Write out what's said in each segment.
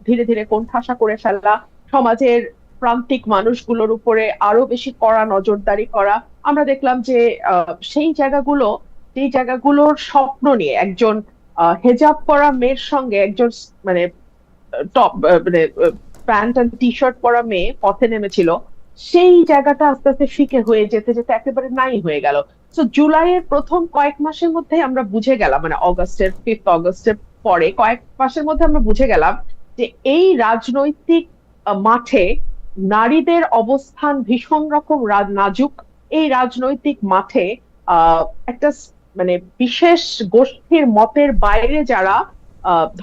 ধীরে ধীরে কোণঠাসা করে ফেলা, সমাজের প্রান্তিক মানুষগুলোর উপরে আরো বেশি কড়া নজরদারি করা। আমরা দেখলাম যে সেই জায়গাগুলোর স্বপ্ন নিয়ে একজন হেজাব পরা মেয়ের সঙ্গে একজন মানে টপ মানে প্যান্ট অ্যান্ড টি শার্ট পরা মেয়ে পথে নেমেছিল, সেই জায়গাটা আস্তে আস্তে ফিকে হয়ে যেতে যেতে একেবারে নাই হয়ে গেল। তো জুলাইয়ের প্রথম কয়েক মাসের মধ্যে আমরা বুঝে গেলাম, মানে অগস্টের পরে কয়েক মাসের মধ্যে আমরা বুঝে গেলাম যে এই রাজনৈতিক মাঠে নারীদের অবস্থান ভীষণ রকম নাজুক। এই রাজনৈতিক মাঠে একটা মানে বিশেষ গোষ্ঠীর মতের বাইরে যারা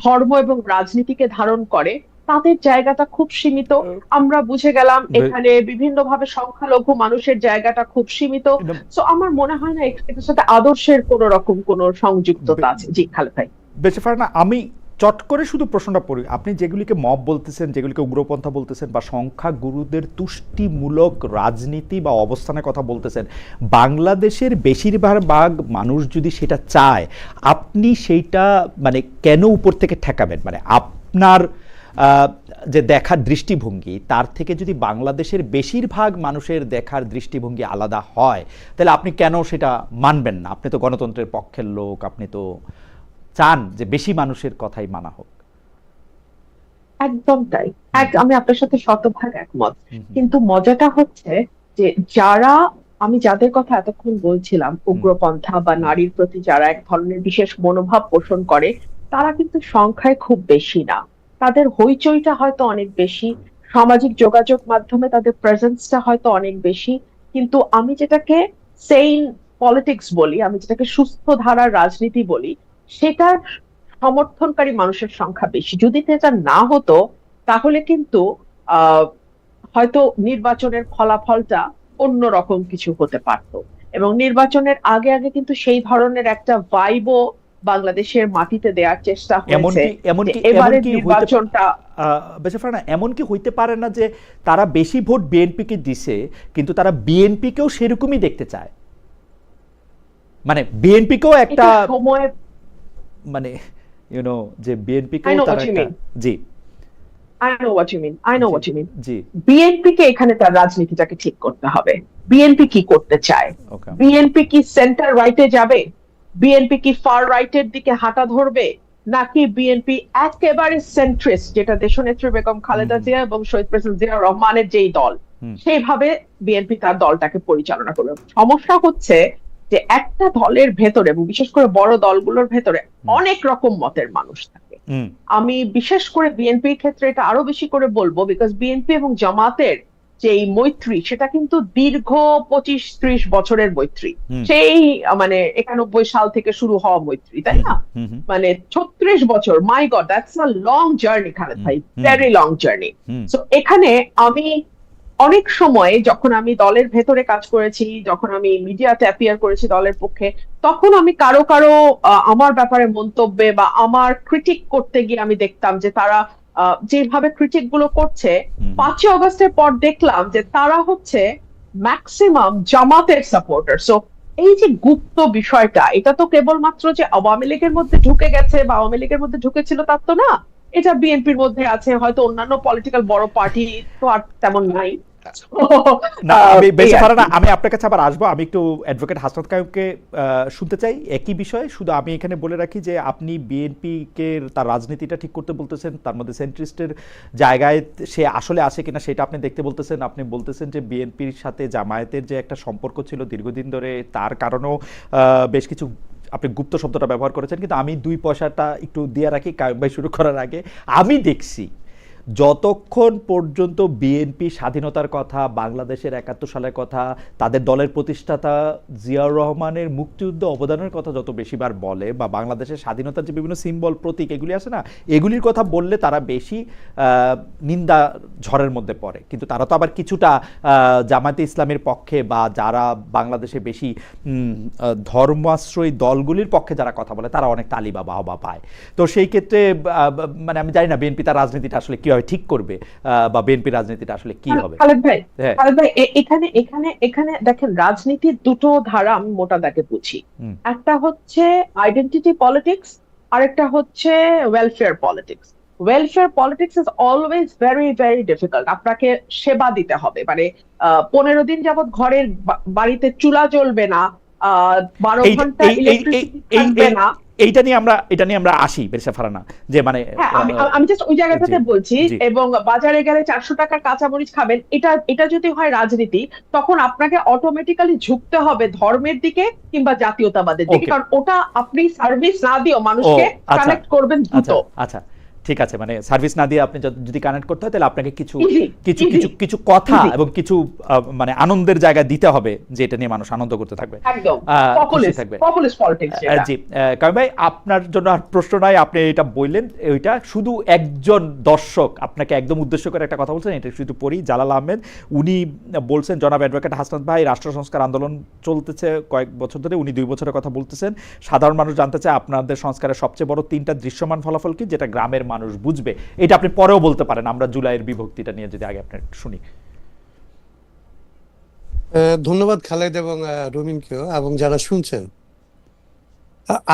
ধর্ম এবং রাজনীতিকে ধারণ করে, তাদের জায়গাটা খুব সীমিত। আমরা বুঝে গেলাম এখানে বিভিন্নভাবে সংখ্যালঘু মানুষের জায়গাটা খুব সীমিত। তো আমার মনে হয় না এটার সাথে আদর্শের কোন রকম কোন সংযুক্ততা আছে। জি খালেদ ভাই। বেঁচে না, আমি চট করে শুধু প্রশ্নটা পড়ি। আপনি যেগুলিকে মব বলতেছেন, যেগুলিকে উগ্রপন্থা বলতেছেন, বা সংখ্যা গুরুদের তুষ্টিমূলক রাজনীতি বা অবস্থানের কথা বলতেছেন, বাংলাদেশের বেশিরভাগ মানুষ যদি সেটা চায়, আপনি সেইটা মানে কেন উপর থেকে ঠেকাবেন? মানে আপনার যে দেখার দৃষ্টিভঙ্গি তার থেকে যদি বাংলাদেশের বেশিরভাগ মানুষের দেখার দৃষ্টিভঙ্গি আলাদা হয়, তাহলে আপনি কেন সেটা মানবেন না? আপনি তো গণতন্ত্রের পক্ষের লোক, আপনি তো চান যে বেশি মানুষের কথাই মানা হোক। একদম তাই। আমি আপনার সাথে শতভাগ একমত। কিন্তু মজাটা হচ্ছে যে আমি যাদের কথা এতক্ষণ বলছিলাম, উগ্রপন্থা বা নারীর প্রতি যারা এক ধরনের বিশেষ মনোভাব পোষণ করে, তারা কিন্তু সংখ্যায় খুব বেশি না। তাদের হইচইটা হয়তো অনেক বেশি, সামাজিক যোগাযোগ মাধ্যমে তাদের প্রেজেন্সটা হয়তো অনেক বেশি, কিন্তু আমি যেটাকে সেইন পলিটিক্স বলি, আমি যেটাকে সুস্থ ধারার রাজনীতি বলি, সেটার সমর্থনকারী মানুষের সংখ্যা বেশি। যদি এটা না হতো, তাহলে কিন্তু আহ হয়তো নির্বাচনের ফলাফলটা অন্যরকম কিছু হতে পারতো। এবং নির্বাচনের আগে আগে কিন্তু সেই ধরনের একটা ভাইবও বাংলাদেশের মাটিতে দেওয়ার চেষ্টা হয়েছে। এমনকি এমনকি এবারের এমনকি হইতে নির্বাচনটা বেঁচে না, এমনকি হইতে পারে না যে তারা বেশি ভোট বিএনপিকে দিছে, কিন্তু তারা বিএনপিকেও সেরকমই দেখতে চায়। মানে বিএনপিকেও একটা সময়, মানে যে বিএনপিকেও তারা একটা, জি I know what you mean. I know what you mean. জি বিএনপি কে এখানে তার রাজনীতিটাকে ঠিক করতে হবে। বিএনপি কি করতে চায়? ওকে। বিএনপি কি সেন্টার রাইটে যাবে? বিএনপি কি ফার রাইটের দিকে হাঁটা ধরবে? নাকি বিএনপি একেবারে সেন্ট্রিস্ট, যেটা দেশনেত্রী বেগম খালেদা জিয়া এবং শহীদ প্রেসিডেন্ট জিয়া রহমানের যেই দল, সেইভাবে বিএনপি তার দলটাকে পরিচালনা করবে? সমস্যা হচ্ছে যে একটা দলের ভেতরে, এবং বিশেষ করে বড় দলগুলোর ভেতরে অনেক রকম মতের মানুষ থাকে। আমি বিশেষ করে বিএনপির ক্ষেত্রে এটা আরো বেশি করে বলবো, বিকজ বিএনপি এবং জামাতের যে মৈত্রী, সেটা কিন্তু দীর্ঘ 25-30 বছরের মৈত্রী। সেই মানে 91 সাল থেকে শুরু হওয়া মৈত্রী, তাই না? মানে 36 বছর, my god, that's a long journey Khaled ভাই, ভেরি লং জার্নি। সো এখানে আমি অনেক সময় যখন আমি দলের ভেতরে কাজ করেছি, যখন আমি মিডিয়াতে অ্যাপিয়ার করেছি দলের পক্ষে, তখন আমি কারো কারো আমার ব্যাপারে মন্তব্যে বা আমার ক্রিটিক করতে গিয়ে আমি দেখতাম যে তারা যেভাবে ক্রিটিক গুলো করছে, 5ই অগস্টের পর দেখলাম যে তারা হচ্ছে ম্যাক্সিমাম জামাতের সাপোর্টার। সো এই যে গুপ্ত বিষয়টা, এটা তো কেবলমাত্র যে আওয়ামী লীগের মধ্যে ঢুকে গেছে বা আওয়ামী লীগের মধ্যে ঢুকেছিল তার তো না, এটা বিএনপির মধ্যে আছে, হয়তো অন্যান্য পলিটিক্যাল বড় পার্টি তো আর তেমন নাই। না, আমি বেঁচে পারা না, আমি আপনার কাছে আবার আসবো। আমি একটু অ্যাডভোকেট হাসনাত কাইয়ুমকে শুনতে চাই একই বিষয়ে। শুধু আমি এখানে বলে রাখি যে আপনি বিএনপিকে তার রাজনীতিটা ঠিক করতে বলতেছেন, তার মধ্যে সেন্ট্রিস্টের জায়গায় সে আসলে আসে কিনা সেটা আপনি দেখতে বলতেছেন। আপনি বলতেছেন যে বিএনপির সাথে জামায়াতের যে একটা সম্পর্ক ছিল দীর্ঘদিন ধরে, তার কারণেও বেশ কিছু, আপনি গুপ্ত শব্দটা ব্যবহার করেছেন। কিন্তু আমি 2 পয়সাটা একটু দিয়ে রাখি কাইয়ুম ভাই শুরু করার আগে। আমি দেখছি যতক্ষণ পর্যন্ত বিএনপি স্বাধীনতার কথা, বাংলাদেশের 71 সালের কথা, তাদের দলের প্রতিষ্ঠাতা জিয়াউর রহমানের মুক্তিযুদ্ধ অবদানের কথা যত বেশিবার বলে, বা বাংলাদেশের স্বাধীনতার যে বিভিন্ন সিম্বল, প্রতীক এগুলি আছে না, এগুলির কথা বললে তারা বেশি নিন্দা ঝড়ের মধ্যে পড়ে। কিন্তু তারা তো আবার কিছুটা জামায়াতে ইসলামের পক্ষে, বা যারা বাংলাদেশে বেশি ধর্মাশ্রয়ী দলগুলির পক্ষে যারা কথা বলে, তারা অনেক তালি বা বাহবা পায়। তো সেই ক্ষেত্রে মানে আমি জানি না বিএনপি তার রাজনীতিটা আসলে কি ঠিক করবে, বা বিএনপি রাজনীতিটা আসলে কি হবে। খালেদ ভাই, এখানে এখানে এখানে দেখেন, রাজনীতির দুটো ধারা আমি মোটা দাগে বুঝি। একটা হচ্ছে আইডেন্টিটি পলিটিক্স, আরেকটা হচ্ছে welfare politics. Welfare politics is always very very difficult. আপনাকে সেবা দিতে হবে, মানে 15 দিন যাবত ঘরের বাড়িতে চুলা জ্বলবে না, 12 ঘন্টা ইলেকট্রিসিটি থাকবে না। এটা নিয়ে আমরা আসি বেরসা ফারানা, যে মানে হ্যাঁ, আমি জাস্ট ওই জি জায়গাটাতে বলছি। জি এবং বাজারে গেলে 400 টাকার কাঁচামরিচ খাবেন, এটা যদি হয় রাজনীতি, তখন আপনাকে অটোমেটিক্যালি ঝুঁকতে হবে ধর্মের দিকে কিংবা জাতীয়তাবাদের দিকে, ওকে। কারণ ওটা আপনি সার্ভিস না দিয়েও ও মানুষকে আচ্ছা কানেক্ট করবেন দ্রুত। আচ্ছা আচ্ছা, ঠিক আছে, মানে সার্ভিস না দিয়ে আপনি যদি কানেক্ট করতে হয় তাহলে আপনাকে কিছু ইজি কিছু ইজি কিছু কিছু কথা ইজি এবং কিছু মানে আনন্দের জায়গা দিতে হবে, যে এটা নিয়ে মানুষ আনন্দ করতে থাকবে, একদম খুশি পপুলিস্ট থাকবে। পপুলিস্ট পলিটিক্স যেটা। জি, কারণ ভাই আপনার জন্য আর প্রশ্ন নাই, আপনি এটা বললেন, ওইটা শুধু একজন দর্শক আপনাকে একদম উদ্দেশ্য করে একটা কথা বলছেন, এটা শুধু পড়ি। জালাল আহমেদ উনি বলছেন, জনাব অ্যাডভোকেট হাসনাত ভাই, রাষ্ট্র সংস্কার আন্দোলন চলতেছে কয়েক বছর ধরে, উনি 2 বছরের কথা বলতেছেন। সাধারণ মানুষ জানতে চায় আপনাদের সংস্কারের সবচেয়ে বড় 3টা দৃশ্যমান ফলাফল কি, যেটা গ্রামের মানুষ বুঝবে। এটা আপনি পরেও বলতে পারেন, আমরা জুলাইয়ের বিভক্তিটা নিয়ে যদি আগে আপনি শুনি। ধন্যবাদ খালেদ এবং রুমিনকেও এবং যারা শুনছেন।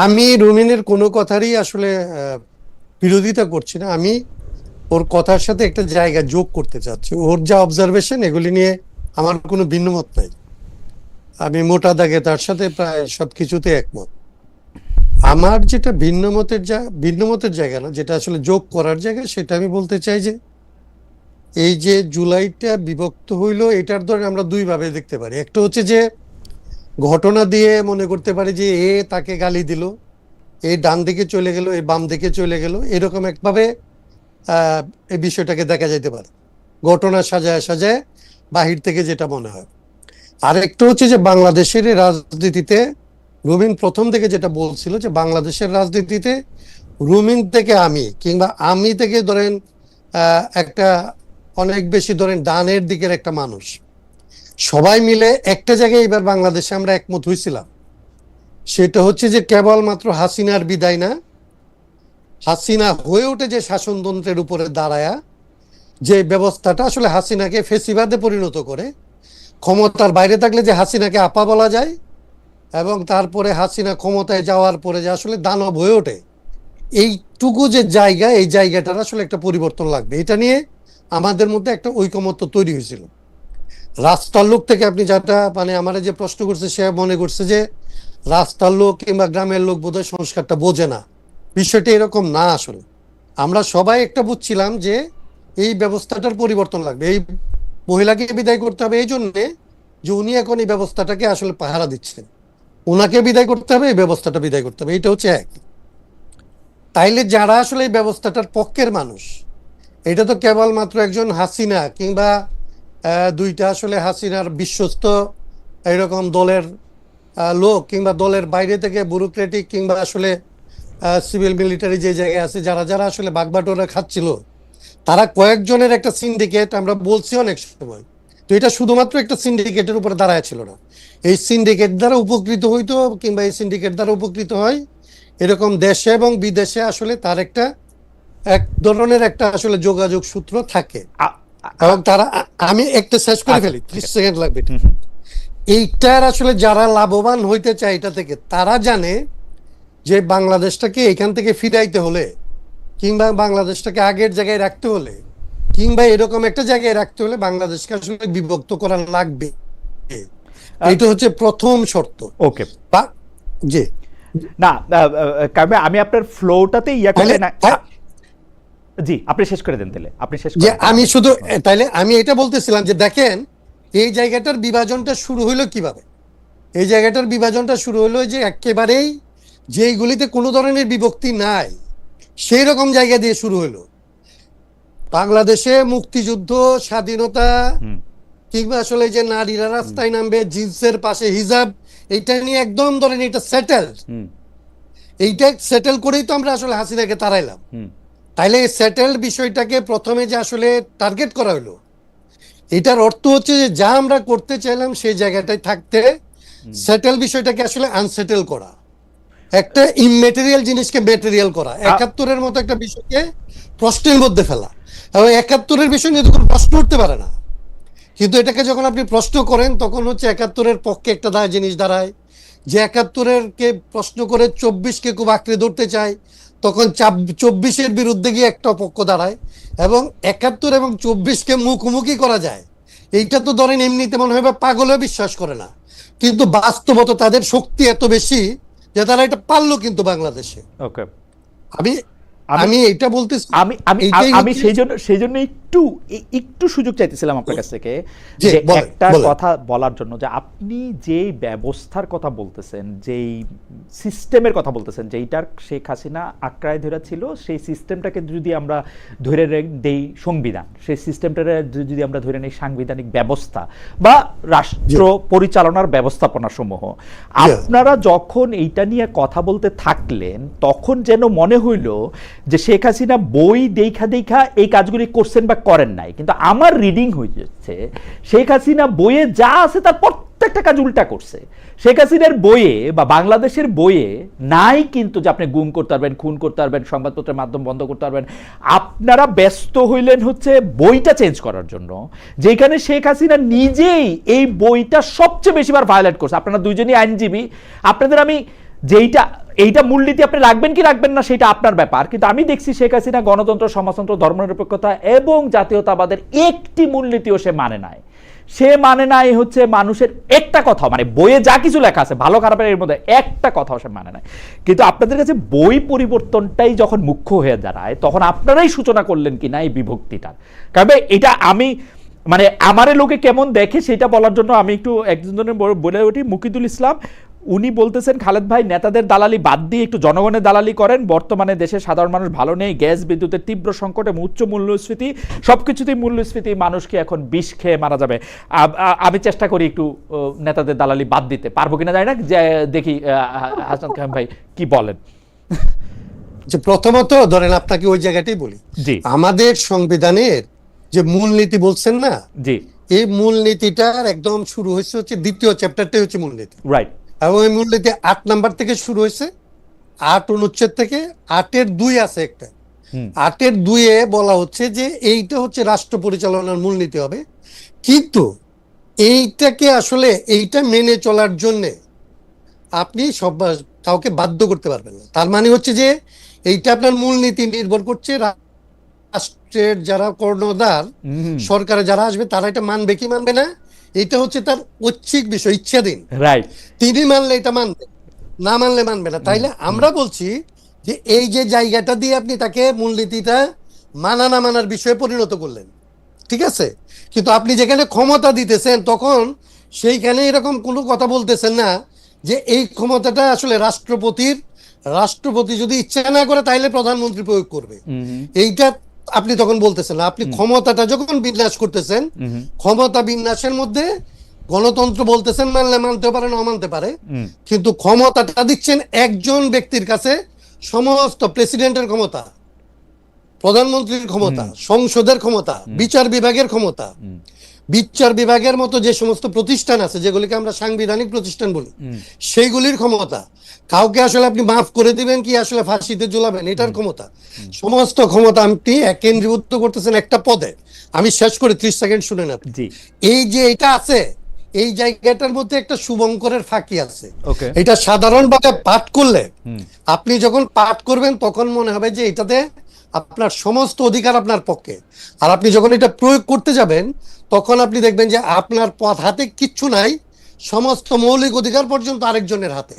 আমি রুমিনের কোনো কথারই আসলে বিরোধিতা করছি না। আমি ওর কথার সাথে একটা জায়গা যোগ করতে চাচ্ছি। ওর যা অবজারভেশন, এগুলি নিয়ে আমার কোনো ভিন্নমত নাই। আমি মোটা দাগে তার সাথে প্রায় সবকিছুতে একমত। আমার যেটা ভিন্নমতের জায়গা না, যেটা আসলে যোগ করার জায়গা, সেটা আমি বলতে চাই যে এই যে জুলাইটা বিভক্ত হইলো, এটার ধরে আমরা 2 ভাবে দেখতে পারি। একটা হচ্ছে যে ঘটনা দিয়ে মনে করতে পারি যে এ তাকে গালি দিল, এ ডান দিকে চলে গেল, এ বাম দিকে চলে গেল, এরকম একভাবে এই বিষয়টাকে দেখা যাইতে পারে, ঘটনা সাজায় সাজায় বাহির থেকে যেটা মনে হয়। আর একটা হচ্ছে যে বাংলাদেশের রাজনীতিতে রুমিন প্রথম থেকে যেটা বলছিল, যে বাংলাদেশের রাজনীতিতে রুমিন থেকে আমি, কিংবা আমি থেকে ধরেন একটা অনেক বেশি ধরেন ডানের দিকের একটা মানুষ, সবাই মিলে একটা জায়গায় এবার বাংলাদেশে আমরা একমত হয়েছিলাম। সেটা হচ্ছে যে কেবলমাত্র হাসিনার বিদায় না, হাসিনা হয়ে ওঠে যে শাসনতন্ত্রের উপরে দাঁড়ায়া যে ব্যবস্থাটা আসলে হাসিনাকে ফেসিবাদে পরিণত করে, ক্ষমতার বাইরে থাকলে যে হাসিনাকে আপা বলা যায়, এবং তারপরে হাসিনা ক্ষমতায় যাওয়ার পরে যে আসলে দানব হয়ে ওঠে, এইটুকু যে জায়গা, এই জায়গাটার আসলে একটা পরিবর্তন লাগবে। এটা নিয়ে আমাদের মধ্যে একটা ঐকমত্য তৈরি হয়েছিল। রাস্তার লোক থেকে আপনি যেটা মানে আমার যে প্রশ্ন করছে, সে মনে করছে যে রাস্তার লোক কিংবা গ্রামের লোক বোধহয় সংস্কারটা বোঝে না। বিষয়টা এরকম না। আসলে আমরা সবাই একটা বুঝছিলাম যে এই ব্যবস্থাটার পরিবর্তন লাগবে। এই মহিলাকে বিদায় করতে হবে এই জন্যে যে উনি এখন এই ব্যবস্থাটাকে আসলে পাহারা দিচ্ছেন, ওনাকে বিদায় করতে হবে, এই ব্যবস্থাটা বিদায় করতে হবে। এটা হচ্ছে এক। তাইলে যারা আসলে এই ব্যবস্থাটার পক্ষের মানুষ, এটা তো কেবলমাত্র একজন হাসিনা কিংবা 2টা আসলে হাসিনার বিশ্বস্ত এরকম দলের লোক, কিংবা দলের বাইরে থেকে ব্যুরোক্রেটিক কিংবা আসলে সিভিল মিলিটারি যে জায়গায় আছে, যারা যারা আসলে বাগবাটোরা খাচ্ছিল, তারা কয়েকজনের একটা সিন্ডিকেট, আমরা বলছি অনেক সময়। তো এটা শুধুমাত্র একটা সিন্ডিকেটের উপরে দাঁড়ায় ছিল না। এই সিন্ডিকেট দ্বারা উপকৃত হইতো, কিংবা এই সিন্ডিকেট দ্বারা উপকৃত হয় এরকম দেশে এবং বিদেশে আসলে তার একটা এক ধরনের একটা আসলে যোগাযোগ সূত্র থাকে। এবং তারা, আমি একটা শেষ করে ফেলি, 30 সেকেন্ড লাগবে। এইটার আসলে যারা লাভবান হইতে চায় এটা থেকে, তারা জানে যে বাংলাদেশটাকে এখান থেকে ফিরাইতে হলে, কিংবা বাংলাদেশটাকে আগের জায়গায় রাখতে হলে, কিংবা এরকম একটা জায়গায় রাখতে হলে বাংলাদেশকে আসলে বিভক্ত করা লাগবে। এটা হচ্ছে প্রথম শর্ত। ওকে, জি না কারণ আমি আপনার ফ্লোটাতে ইয়া করে না। জি, আপনি শেষ করে দেন তাহলে, আপনি শেষ যে আমি শুধু তাইলে আমি এটা বলতেছিলাম যে দেখেন এই জায়গাটার বিভাজনটা শুরু হইলো কিভাবে। এই জায়গাটার বিভাজনটা শুরু হলো যে একেবারেই যেইগুলিতে কোনো ধরনের বিভক্তি নাই সেই রকম জায়গা দিয়ে শুরু হলো। বাংলাদেশে মুক্তিযুদ্ধ, স্বাধীনতা, কিংবা আসলে যে নারীরা রাস্তায় নামবে, জিন্সের পাশে হিজাব, এইটা নিয়ে একদম ধরেন এটা সেটেল। এইটা সেটেল করেই তো আমরা আসলে হাসিনাকে তাড়াইলাম। তাইলে সেটেল বিষয়টাকে প্রথমে যে আসলে টার্গেট করা হলো, এটার অর্থ হচ্ছে যে যা আমরা করতে চাইলাম সেই জায়গাটায় থাকতে সেটেল বিষয়টাকে আসলে আনসেটেল করা, একটা ইমমেটেরিয়াল জিনিসকে মেটেরিয়াল করা, 71-এর মতো একটা বিষয়কে প্রশ্নের মধ্যে ফেলা। এবং 71-এর বিষয় নিয়ে তখন প্রশ্ন উঠতে পারে না, কিন্তু এটাকে যখন আপনি প্রশ্ন করেন তখন হচ্ছে 71-এর পক্ষে একটা জিনিস দাঁড়ায়, যে 71-এর কে প্রশ্ন করে 24-কে খুব আঁকড়ে ধরতে চায়, তখন 24-এর বিরুদ্ধে গিয়ে একটা পক্ষ দাঁড়ায় এবং 71 এবং 24-কে মুখোমুখি করা যায়। এইটা তো ধরেন এমনিতে মনে হয় পাগলেও বিশ্বাস করে না, কিন্তু বাস্তবত তাদের শক্তি এত বেশি যে তারা এটা পারলো কিন্তু বাংলাদেশে। ওকে, আমি আমি এটা বলতেছি, আমি আমি আমি সেই জন্য একটু সুযোগ চাইতেছিলাম আপনার কাছ থেকে যে একটা কথা বলার জন্য, যে আপনি যেই ব্যবস্থার কথা বলতেছেন, যেই সিস্টেমের কথা বলতেছেন, যেইটার শেখ হাসিনা আঁকড়ায় ধরে ছিল, সেই সিস্টেমটাকে যদি আমরা ধরে দেই সংবিধান, সেই সিস্টেমটাকে যদি আমরা ধরে নেই সাংবিধানিক ব্যবস্থা বা রাষ্ট্র পরিচালনার ব্যবস্থাপনা সমূহ, আপনারা যখন এইটা নিয়ে কথা বলতে থাকলেন তখন যেন মনে হইল যে শেখ হাসিনা বই দেখা এই কাজগুলি করছেন বা করেন নাই। কিন্তু আমার রিডিং হয়েছে শেখ হাসিনা বইয়ে যা আছে তার প্রত্যেকটা কাজ উল্টা করছে। শেখ হাসিনার বইয়ে বা বাংলাদেশের বইয়ে নাই কিন্তু যে আপনি গুম করতে পারবেন, খুন করতে পারবেন, সংবাদপত্রের মাধ্যম বন্ধ করতে পারবেন। আপনারা ব্যস্ত হইলেন হচ্ছে বইটা চেঞ্জ করার জন্য, যেখানে শেখ হাসিনা নিজেই এই বইটা সবচেয়ে বেশিবার ভায়োলেট করছে। আপনারা দুইজনই আইনজীবী, আপনাদের আমি এইটা মূলনীতি আপনি রাখবেন কি রাখবেন না সেটা আপনার ব্যাপার, কিন্তু আমি দেখছি শেখ হাসিনা গণতন্ত্র, সমাজতন্ত্র, ধর্মনিরপেক্ষতা এবং জাতীয়তাবাদের একটি মূলনীতিও সে মানে নাই। সে মানে নাই হচ্ছে মানুষের একটা কথা, মানে বইয়ে যা কিছু লেখা আছে ভালো খারাপের এর মধ্যে একটা কথাও সে মানে নাই। কিন্তু আপনাদের কাছে বই পরিবর্তনটাই যখন মুখ্য হয়ে দাঁড়ায় তখন আপনারাই সূচনা করলেন কিনা এই বিভক্তিটার। কারণ এটা আমি মানে আমারে লোকে কেমন দেখে সেটা বলার জন্য আমি একটু একজনের বলে উঠি। মুকিদুল ইসলাম উনি বলতেছেন, খালেদ ভাই নেতাদের দালালি বাদ দিয়ে একটু জনগণের দালালি করেন। বর্তমানে দেশের সাধারণ মানুষ ভালো নেই, গ্যাস বিদ্যুতের তীব্র সংকট এবং উচ্চ মূল্যস্ফীতি, সবকিছুতেই মূল্যস্ফীতি, মানুষকে এখন বিষ খেয়ে মারা যাবে। আমি চেষ্টা করি একটু নেতাদের দালালি বাদ দিতে, পারবো কিনা জানি না, যে দেখি হাসান খান ভাই কি বলেন। যে প্রথমত ধরেন আপনাকে ওই জায়গাটাই বলি, জি, আমাদের সংবিধানের যে মূলনীতি বলছেন না, জি, এই মূলনীতিটার একদম শুরু হয়েছে হচ্ছে দ্বিতীয় চ্যাপ্টারটাই হচ্ছে মূলনীতি, রাইট। এবং এই মূলনীতি 8 নাম্বার থেকে শুরু হয়েছে, 8 অনুচ্ছেদ থেকে। 8-এর 2 আছে একটা, 8-এর 2-এ বলা হচ্ছে যে এইটা হচ্ছে রাষ্ট্র পরিচালনার মূলনীতি হবে, কিন্তু এইটাকে আসলে এইটা মেনে চলার জন্য আপনি কাউকে বাধ্য করতে পারবেন না। তার মানে হচ্ছে যে এইটা আপনার মূলনীতি নির্ভর করছে রাষ্ট্রের যারা কর্ণধার, সরকারে যারা আসবে তারা এটা মানবে কি মানবে না, এটা হচ্ছে তার ঐচ্ছিক বিষয়, ইচ্ছাধীন। রাইট, তিনি মানলে এটা মানবে, না মানলে মানবে না। তাইলে আমরা বলছি যে এই যে জায়গাটা দিয়ে আপনি তাকে মূলনীতিটা মানা না মানার বিষয়ে পরিণত করলেন, ঠিক আছে, কিন্তু আপনি যেখানে ক্ষমতা দিতেছেন তখন সেইখানে এরকম কোনো কথা বলতেছেন না যে এই ক্ষমতাটা আসলে রাষ্ট্রপতি যদি ইচ্ছা না করে তাইলে প্রধানমন্ত্রী প্রয়োগ করবে, এইটা আপনি তখন বলতেছেন না। আপনি ক্ষমতাটা যখন বিন্যাস করতেছেন, ক্ষমতা বিন্যাসের মধ্যে গণতন্ত্র বলতেছেন মানলে মানতে পারে না মানতে পারে, কিন্তু ক্ষমতাটা দিচ্ছেন একজন ব্যক্তির কাছে, সমস্ত প্রেসিডেন্টের ক্ষমতা, প্রধানমন্ত্রীর ক্ষমতা, সংসদের ক্ষমতা, বিচার বিভাগের ক্ষমতা, বিচার বিভাগের মতো যে সমস্ত প্রতিষ্ঠান আছে যেগুলিকে আমরা সাংবিধানিক প্রতিষ্ঠান বলি, সেইগুলির ক্ষমতা, কাউকে আসলে আপনি মাফ করে দিবেন কি আসলে ফাঁসিতে ঝুলাবেন এটার ক্ষমতা, সমস্ত ক্ষমতা আপনি কেন্দ্রীভূত করতেছেন একটা পদে। আমি শেষ করে 30 সেকেন্ড শুনে নেব। এই যে এটা আছে, এই জায়গাটার মধ্যে একটা শুভঙ্করের ফাঁকি আছে। এটা সাধারণভাবে পাঠ করলে, আপনি যখন পাঠ করবেন তখন মনে হবে যে এটাতে আপনার সমস্ত অধিকার আপনার পক্ষে, আর আপনি যখন এটা প্রয়োগ করতে যাবেন তখন আপনি দেখবেন যে আপনার পথ হাতে কিচ্ছু নাই, সমস্ত মৌলিক অধিকার পর্যন্ত আরেকজনের হাতে।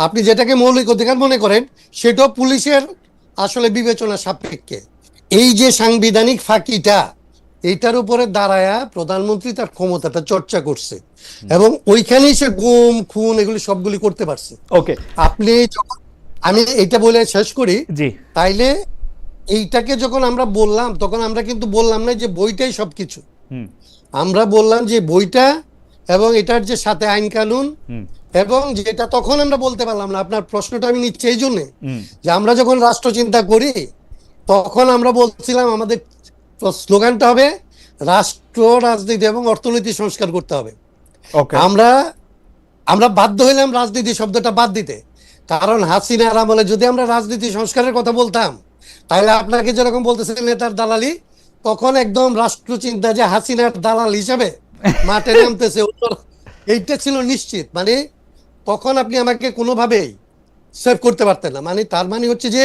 আপনি যেটাকে মৌলিক অধিকার মনে করেন সেটাও পুলিশের আসলে বিবেচনা সাপেক্ষে। এই যে সাংবিধানিক ফাঁকিটা, এইটার উপরে দাঁড়ায়া প্রধানমন্ত্রী তার ক্ষমতাটা চর্চা করছে এবং ওইখানেই সে গুম খুন এগুলি সবগুলি করতে পারছে। আপনি যখন, আমি এইটা বলে শেষ করি, তাইলে এইটাকে যখন আমরা বললাম তখন আমরা কিন্তু বললাম না যে বইটাই সবকিছু, আমরা বললাম যে বইটা এবং এটার যে সাথে আইন কানুন, এবং যেটা তখন আমরা বলতে পারলাম না। আপনার প্রশ্নটা আমি নিচ্ছি এই জন্য যে আমরা যখন রাষ্ট্র চিন্তা করি তখন আমরা বলছিলাম আমাদের স্লোগানটা হবে রাষ্ট্র, রাজনীতি এবং অর্থনীতি সংস্কার করতে হবে। আমরা বাধ্য হইলাম রাজনীতি শব্দটা বাদ দিতে, কারণ হাসিনার আমলে যদি আমরা রাজনীতি সংস্কারের কথা বলতাম তাহলে আপনাকে যেরকম বলতেছেন নেতার দালালি, তখন একদম রাষ্ট্র চিন্তা যে হাসিনার দালাল হিসাবে মাঠে নামতেছে, এইটা ছিল নিশ্চিত। মানে তখন আপনি আমাকে কোনোভাবেই সেভ করতে পারতেন না। মানে তার মানে হচ্ছে যে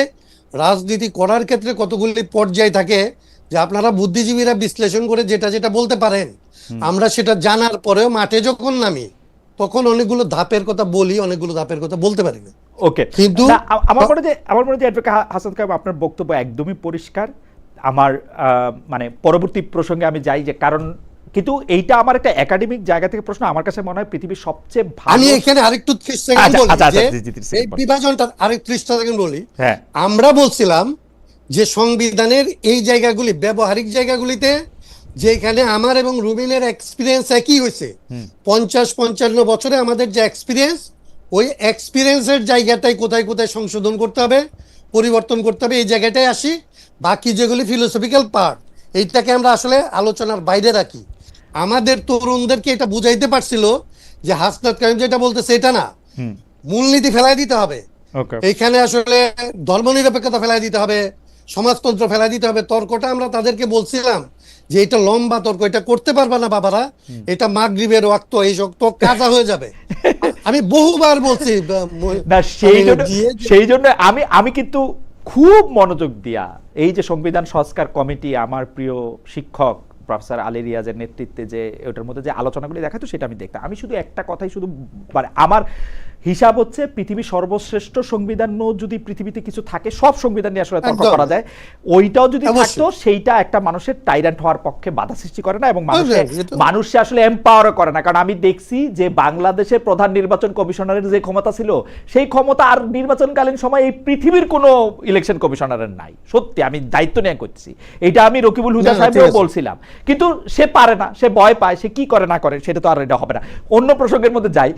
রাজনীতি করার ক্ষেত্রে কতগুলি পর্যায় থাকে যে আপনারা বুদ্ধিজীবীরা বিশ্লেষণ করে যেটা যেটা বলতে পারেন, আমরা সেটা জানার পরেও মাঠে যখন নামি তখন অনেকগুলো ধাপের কথা বলি, অনেকগুলো ধাপের কথা বলতে পারি না। ওকে, কিন্তু আমার মনে হয় অ্যাডভোকেট হাসান কায়েম আপনার বক্তব্য একদমই পরিষ্কার। আমার মানে পরবর্তী প্রসঙ্গে আমি যাই, যে কারণ কিন্তু এইটা আমার একটা একাডেমিক জায়গা থেকে প্রশ্ন। আমার কাছে মনে হয় পৃথিবীর সবচেয়ে ভালো, আমি এখানে আরেকটু 30 সেকেন্ড বলি যে এই বিভাজনটা আরেক 30 সেকেন্ড বলি। আমরা বলছিলাম যে সংবিধানের এই জায়গাগুলি, ব্যবহারিক জায়গাগুলিতে, যেখানে আমার এবং রুমিনের এক্সপিরিয়েন্স একই হয়েছে, 50-55 বছরে আমাদের যে এক্সপিরিয়েন্স, ওই এক্সপিরিয়েন্সের জায়গাটাই কোথায় কোথায় সংশোধন করতে হবে, পরিবর্তন করতে হবে, এই জায়গাটাই আসি। বাকি যেগুলি ফিলোসফিক্যাল পার্ট, এইটাকে আমরা আসলে আলোচনার বাইরে রাখি। আমাদের তরুণদেরকে এটা বুঝাইতে পারছিল যে হাসনাত কায়েম যেটা বলতেছে এটা না, মূলনীতি ফেলাই দিতে হবে, এইখানে আসলে ধর্মনিরপেক্ষতা ফেলাই দিতে হবে, সমাজতন্ত্র ফেলাই দিতে হবে। তর্কটা আমরা তাদেরকে বলছিলাম যে এটা লম্বা তর্ক, এটা করতে পারবে না বাবারা, এটা মাগরিবের ওয়াক্ত, এই শক্ত কাজা হয়ে যাবে। আমি বহুবার বলছি না, সেই জন্য আমি কিন্তু খুব মনোযোগ দিয়া এই যে সংবিধান সংস্কার কমিটি, আমার প্রিয় শিক্ষক প্রফেসর আলী রিয়াজের নেতৃত্বে যে ওটার মধ্যে যে আলোচনাগুলি দেখাতো সেটা আমি দেখতাম। আমি শুধু একটা কথাই, শুধু মানে আমার হিসাব হচ্ছে পৃথিবীর সর্বশ্রেষ্ঠ সংবিধান যদি পৃথিবীতে কিছু থাকে, সব সংবিধান নিয়ে আসলে তর্ক করা যায়, ওইটাও যদি থাকতো সেইটা একটা মানুষের টাইরান্ট হওয়ার পক্ষে বাধা সৃষ্টি করে না, এবং মানুষকে আসলে এম্পাওয়ার করে না। কারণ আমি দেখছি যে বাংলাদেশের প্রধান নির্বাচন কমিশনারের যে ক্ষমতা ছিল, সেই ক্ষমতা আর নির্বাচনকালীন সময় এই পৃথিবীর কোনো ইলেকশন কমিশনারের নাই। সত্যি আমি দায়িত্ব নিয়ে করছি, এটা আমি রকিবুল হুদা সাহেবও বলছিলাম। কিন্তু সে পারে না, সে ভয় পায়, সে কি করে না করে সেটা তো আর এটা হবে না। অন্য প্রসঙ্গের মধ্যে যাই,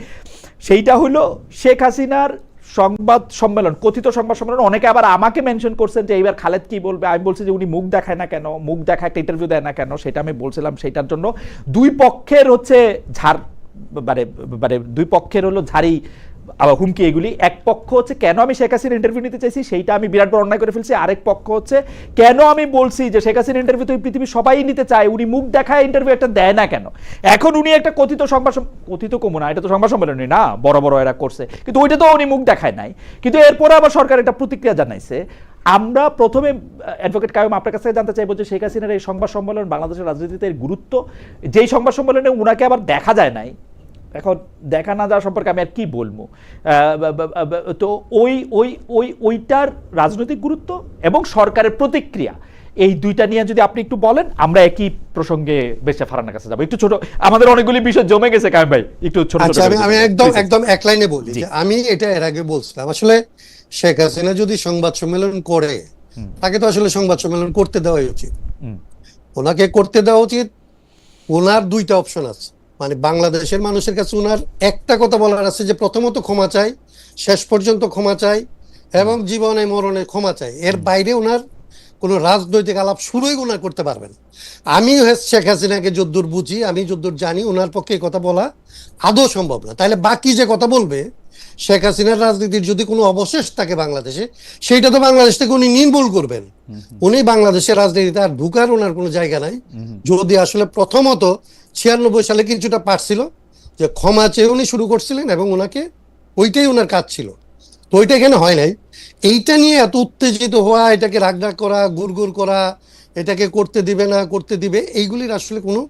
সেইটা হলো শেখ হাসিনার সংবাদ সম্মেলন, কথিত সংবাদ সম্মেলন। অনেকে আবার আমাকে মেনশন করছেন যে এইবার খালেদ কি বলবে। আমি বলছি যে উনি মুখ দেখায় না কেন, মুখ দেখা একটা ইন্টারভিউ দেয় না কেন, সেটা আমি বলছিলাম। সেটার জন্য দুই পক্ষের হচ্ছে দুই পক্ষের হলো ঝাড়ি আবার হুমকি এগুলি। এক পক্ষ হচ্ছে কেন আমি শেখ হাসিনার ইন্টারভিউ নিতে চাইছি, সেইটা আমি বিরাট বড় অন্যায় করে ফেলছি। আরেক পক্ষ হচ্ছে কেন আমি বলছি যে শেখ হাসিনার ইন্টারভিউ তো পৃথিবীর সবাই নিতে চায়, উনি মুখ দেখায় ইন্টারভিউ একটা দেয় না কেন। এখন উনি একটা কথিত কমু না, এটা তো সংবাদ সম্মেলনই না, বড় বড় এরা করছে, কিন্তু ওইটা তো উনি মুখ দেখায় নাই। কিন্তু এরপরে আবার সরকার একটা প্রতিক্রিয়া জানাইছে। আমরা প্রথমে অ্যাডভোকেট কায়েম আপনার কাছে জানতে চাইবো যে শেখ হাসিনার এই সংবাদ সম্মেলন বাংলাদেশের রাজনীতিতে গুরুত্ব, যেই সংবাদ সম্মেলনে উনাকে আবার দেখা যায় নাই, এখন দেখা না যাওয়া সম্পর্কে আমি আর কি বলবো। তো ওইটার রাজনৈতিক গুরুত্ব এবং সরকারের প্রতিক্রিয়া, এই দুইটা নিয়ে যদি আপনি একটু বলেন, আমরা একই প্রসঙ্গে বেশি ফারানার কাছে যাবো। একটু ছোট, আমাদের অনেকগুলি বিষয় জমে গেছে কায়েম ভাই, একটু ছোট। আমি একদম এক লাইনে বলি যে আমি এটা এর আগে বলছিলাম, আসলে শেখ হাসিনা যদি সংবাদ সম্মেলন করে, তাকে তো আসলে সংবাদ সম্মেলন করতে দেওয়াই উচিত, ওনাকে করতে দেওয়া উচিত। ওনার দুইটা অপশন আছে, মানে বাংলাদেশের মানুষের কাছে ওনার একটা কথা বলার আছে যে প্রথমত ক্ষমা চাই, শেষ পর্যন্ত ক্ষমা চাই, এবং জীবনে মরণে ক্ষমা চাই। এর বাইরে ওনার কোনো রাজনৈতিক আলাপ শুরুই ওনার করতে পারবেন। আমি শেখ হাসিনাকে যদ্দূর বুঝি, আমি যদ্দূর জানি, ওনার পক্ষে কথা বলা আদৌ সম্ভব না। তাহলে বাকি যে কথা বলবে, শেখ হাসিনার রাজনীতির যদি কোনো অবশেষ থাকে বাংলাদেশে, সেইটা তো বাংলাদেশ থেকে উনি নির্মূল করবেন। উনি বাংলাদেশের রাজনীতিতে আর ঢুকার ওনার কোনো জায়গা নাই। যদি আসলে প্রথমত 96 সালে কিছুটা পারছিল যে ক্ষমা চেয়ে উনি শুরু করছিলেন, এবং ওনাকে ওইটাই ওনার কাজ ছিল, তো ওইটা এখানে হয় নাই। এইটা নিয়ে এত উত্তেজিত হওয়া, এটাকে রাগরাগ করা, গুড়গুড় করা, এটাকে করতে দিবে না করতে দিবে, এইগুলির আসলে কোনো,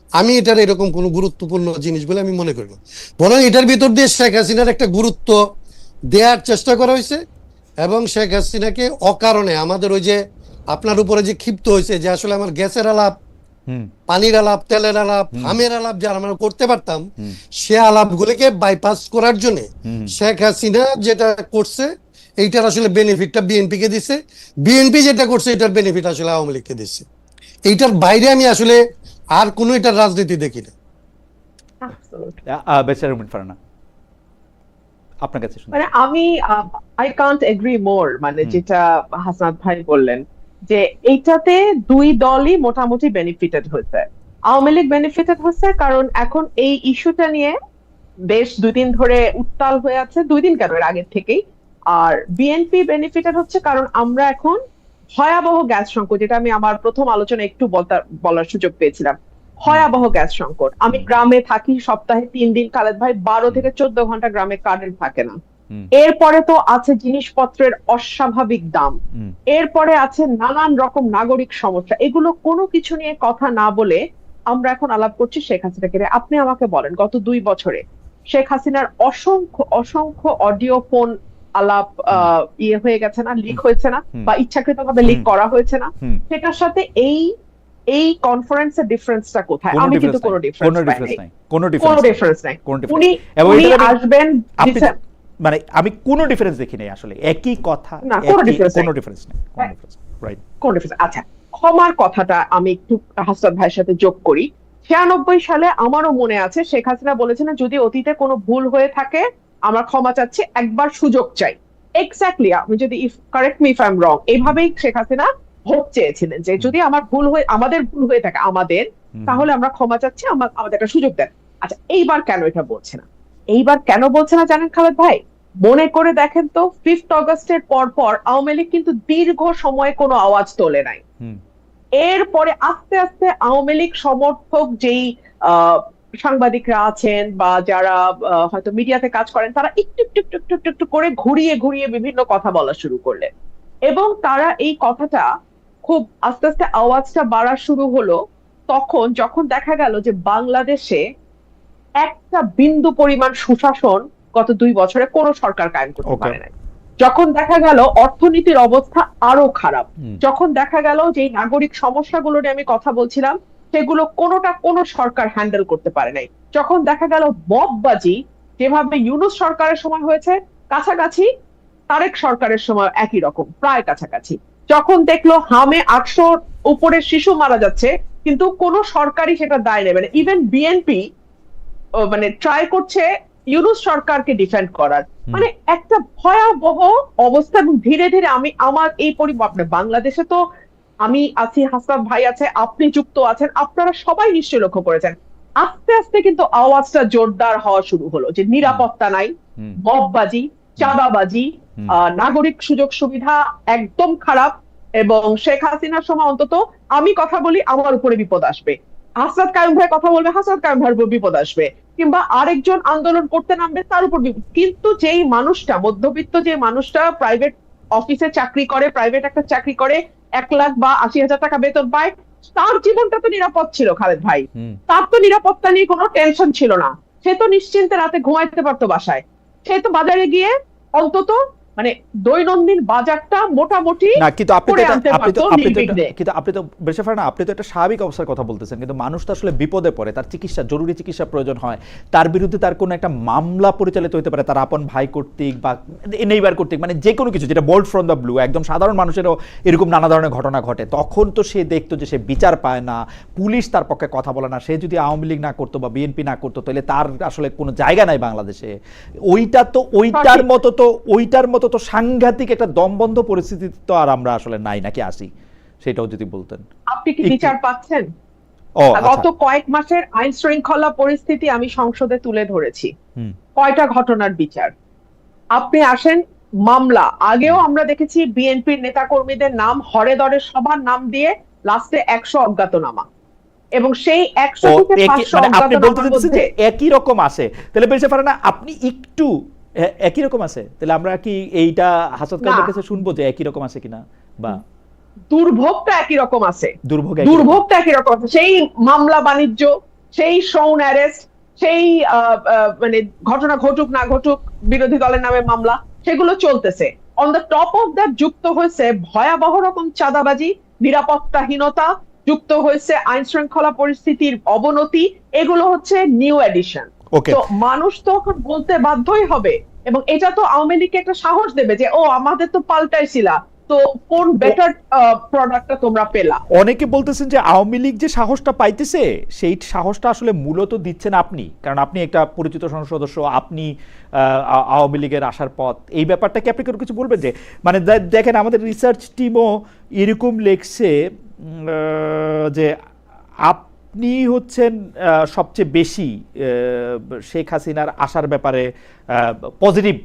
আমি এটার এরকম কোনো গুরুত্বপূর্ণ জিনিস বলে আমি মনে করি না। বরং এটার ভিতর দিয়ে শেখ হাসিনার একটা গুরুত্ব দেওয়ার চেষ্টা করা হয়েছে, এবং শেখ হাসিনাকে অকারণে আমাদের ওই যে আপনার উপরে যে ক্ষিপ্ত হয়েছে যে আসলে আমার গ্যাসের আলাপ, পানির আলাপ, তেলের আলাপ, হামের আলাপ যারা আমরা করতে পারতাম, সে আলাপগুলিকে বাইপাস করার জন্য শেখ হাসিনা যেটা করছে, এইটার আসলে বেনিফিটটা বিএনপি কে দিচ্ছে, বিএনপি যেটা করছে এটার বেনিফিট আসলে আওয়ামী লীগকে দিচ্ছে। এইটার বাইরে আমি আসলে আর কোনো এটার রাজনীতি দেখি না। আপনার কাছে মানে আমি আই কান্ট এগ্রি মোর, মানে যেটা হাসনাত ভাই বললেন যে এইটাতে দুই দলই মোটামুটি বেনিফিটেড হয়েছে। আওয়ামী লীগ বেনিফিটেড হচ্ছে কারণ এখন এই ইস্যুটা নিয়ে বেশ 2 দিন ধরে উত্তাল হয়ে আছে, 2 দিন কেন, এর আগের থেকেই। আর বিএনপি বেনিফিটেড হচ্ছে কারণ আমরা এখন ভয়াবহ গ্যাস সংকট, যেটা আমি আমার প্রথম আলোচনা একটু বলার সুযোগ পেয়েছিলাম, ভয়াবহ গ্যাস সংকট। আমি গ্রামে থাকি, সপ্তাহে 3 দিন খালেদ ভাই, 12 থেকে 14 ঘন্টা গ্রামে কারেন্ট থাকে না। এরপরে তো আছে জিনিসপত্রের অস্বাভাবিক দাম, এরপরে আছে নানান রকম নাগরিক সমস্যা। এগুলো কোনো কিছু নিয়ে কথা না বলে আমরা এখন আলাপ করছি শেখ হাসিনাকে নিয়ে। আপনি আমাকে বলেন, গত 2 বছরে শেখ হাসিনার অসংখ্য অসংখ্য অডিও ফোন আলাপ ইয়ে হয়ে গেছে না, লিক হয়েছে না, বা ইচ্ছাকৃতভাবে লিক করা হয়েছে না? সেটার সাথে এই এই কনফারেন্সের ডিফারেন্সটা কোথায়? আমি কিন্তু কোনো ডিফারেন্স নাই, কোনো ডিফারেন্স নাই। উনি আসবেন, মানে আমি কোনো ডিফারেন্স দেখি নাই আসলে, একই কথা, না কোনো ডিফারেন্স নেই, রাইট, কোনো ডিফারেন্স। আচ্ছা, ক্ষমার কথাটা আমি একটু হাসনাত ভাইয়ের সাথে যোগ করি। 96 সালে আমারও মনে আছে শেখ হাসিনা বলেছেন, যদি অতীতে কোনো ভুল হয়ে থাকে আমরা ক্ষমা চাচ্ছি, একবার সুযোগ চাই। এক্স্যাক্টলি, আমি যদি correct me if I am রং, এইভাবেই শেখ হাসিনা ভোট চেয়েছিলেন যে যদি আমাদের ভুল হয়ে থাকে তাহলে আমরা ক্ষমা চাচ্ছি, আমাদের একটা সুযোগ দেন। আচ্ছা, এইবার কেন এটা বলছে না? এইবার কেন বলছে না জানেন খালেদ ভাই? মনে করে দেখেন তো, 5th অগস্টের পর আওয়ামী লীগ কিন্তু দীর্ঘ সময় কোনো আওয়াজ তোলে নাই। এরপরে আস্তে আস্তে আওয়ামী লীগ সমর্থক যেই সাংবাদিকরা আছেন বা যারা হয়তো মিডিয়াতে কাজ করেন, তারা একটু একটু একটু একটু একটু করে ঘুরিয়ে ঘুরিয়ে বিভিন্ন কথা বলা শুরু করলেন, এবং তারা এই কথাটা খুব আস্তে আস্তে আওয়াজটা বাড়া শুরু হলো তখন, যখন দেখা গেল যে বাংলাদেশে একটা বিন্দু পরিমাণ সুশাসন গত 2 বছরে কোনো সরকার কায়েম করতে পারে নাই। যখন দেখা গেল অর্থনীতির অবস্থা আরো খারাপ, যখন দেখা গেল যে নাগরিক সমস্যাগুলো নিয়ে আমি কথা বলছিলাম সেগুলো কোনোটা কোনো সরকার হ্যান্ডেল করতে পারে নাই, যখন দেখা গেল মববাজি যেভাবে ইউনূস সরকারের সময় হয়েছে কাছাকাছি, তারেক সরকারের সময় একই রকম প্রায় কাছাকাছি, যখন দেখলো হামে 800 উপরে শিশু মারা যাচ্ছে কিন্তু কোনো সরকারই সেটা দায় নেবে না, ইভেন বিএনপি মানে ট্রাই করছে ইউনূস সরকারকে ডিফেন্ড করার, মানে একটা ভয়াবহ অবস্থা। এবং ধীরে ধীরে আমার এই বাংলাদেশে তো আমি আছি, হাসনাত ভাই আছে, আপনি যুক্ত আছেন, আপনারা সবাই নিশ্চয়ই লক্ষ্য করেছেন, আস্তে আস্তে কিন্তু আওয়াজটা জোরদার হওয়া শুরু হলো যে নিরাপত্তা নাই, মববাজি, চাঁদাবাজি, নাগরিক সুযোগ সুবিধা একদম খারাপ, এবং শেখ হাসিনার সময় অন্তত আমি কথা বলি আমার উপরে বিপদ আসবে, হাসনাত কায়ুম ভাই কথা বলবে হাসনাত কায়ুম ভাইয়ের উপর বিপদ আসবে, কিংবা আরেকজন আন্দোলন করতে নামবে তার উপর বিপদ। কিন্তু যেই মানুষটা মধ্যবিত্ত, যে মানুষটা প্রাইভেট অফিসে চাকরি করে, প্রাইভেট একটা চাকরি করে, 1 লাখ বা 80,000 টাকা বেতন পায়, তার জীবনটা তো নিরাপদ ছিল খালেদ ভাই, তার তো নিরাপত্তা নিয়ে কোনো টেনশন ছিল না, সে তো নিশ্চিন্তে রাতে ঘুমাইতে পারতো বাসায়, সে তো বাজারে গিয়ে অন্তত মানে দৈনন্দিন বাজারটা মোটামুটি না। কিন্তু আপনি তো বেশিরভাগ না, আপনি তো একটা স্বাভাবিক অবস্থার কথা বলতেছেন, কিন্তু মানুষ তো আসলে বিপদে পড়ে, তার চিকিৎসা, জরুরি চিকিৎসা প্রয়োজন হয়, তার বিরুদ্ধে তার কোনো একটা মামলা পরিচালিত হতে পারে, তার আপন ভাই কর্তৃক বা নেইবার কর্তৃক, মানে যে কোনো কিছু যেটা বোল্ড ফ্রম দ্য ব্লু, একদম সাধারণ মানুষেরও এরকম নানা ধরনের ঘটনা ঘটে, তখন তো সে দেখতো যে সে বিচার পায় না, পুলিশ তার পক্ষে কথা বলে না, সে যদি আওয়ামী লীগ না করতো বা বিএনপি না করতো তাহলে তার আসলে কোনো জায়গা নাই বাংলাদেশে। ওইটার মতো তো সাংঘাতিক একটা দমবন্ধ পরিস্থিতি তো আর আমরা আসলে নাই, নাকি আসি, সেটাও যদি বলতেন। আপনি কি বিচার পাচ্ছেন? গত কয়েক মাসের আইন শৃঙ্খলা পরিস্থিতি আমি সংসদে তুলে ধরেছি, কয়টা ঘটনার বিচার? আপনি আসেন, মামলা আগেও আমরা দেখেছি বিএনপির নেতা কর্মীদের নাম হরে দরে সবার নাম দিয়ে লাস্টে 100 অজ্ঞাতনামা, এবং সেই 100 থেকে 500 অজ্ঞাতনামার মধ্যে একই রকম আসে, তাহলে বেশি পারে না আপনি একটু একই রকম আছে, তাহলে আমরা কি এইটা হাসনাত কায়ুমের কাছে শুনবো যে একই রকম আছে কিনা, বা দুর্ভোগটা একই রকম আছে, দুর্ভোগটা একই রকম আছে, সেই মামলা বাণিজ্য, সেই শোন অ্যারেস্ট, সেই মানে ঘটনা ঘটুক না ঘটুক বিরোধী দলের নামে মামলা, সেগুলো চলতেছে। On the top of that যুক্ত হয়েছে ভয়াবহ রকম চাঁদাবাজি, নিরাপত্তাহীনতা, যুক্ত হয়েছে আইন শৃঙ্খলা পরিস্থিতির অবনতি, এগুলো হচ্ছে নিউ এডিশন। তো মানুষ তো এখন বলতে বাধ্যই হবে, এবং এটা তো আওয়ামী লীগকে একটা সাহস দেবে যে ও আমাদের তো পাল্টাইছিলা, তো কোন বেটার প্রোডাক্টটা তোমরা পেলা। অনেকে বলতেছেন যে আওয়ামী লীগ যে সাহসটা পাইতেছে সেই সাহসটা আসলে মূলত দিচ্ছেন আপনি, কারণ আপনি একটা পরিচিত সংসদ সদস্য, আপনি আওয়ামী লীগের আসার পথ, এই ব্যাপারটা কি আপনি কিছু বলবেন? যে মানে দেখেন আমাদের রিসার্চ টিমও এরকম লেখছে যে আপনি হচ্ছেন সবচেয়ে বেশি শেখ হাসিনার আসার ব্যাপারে পজিটিভ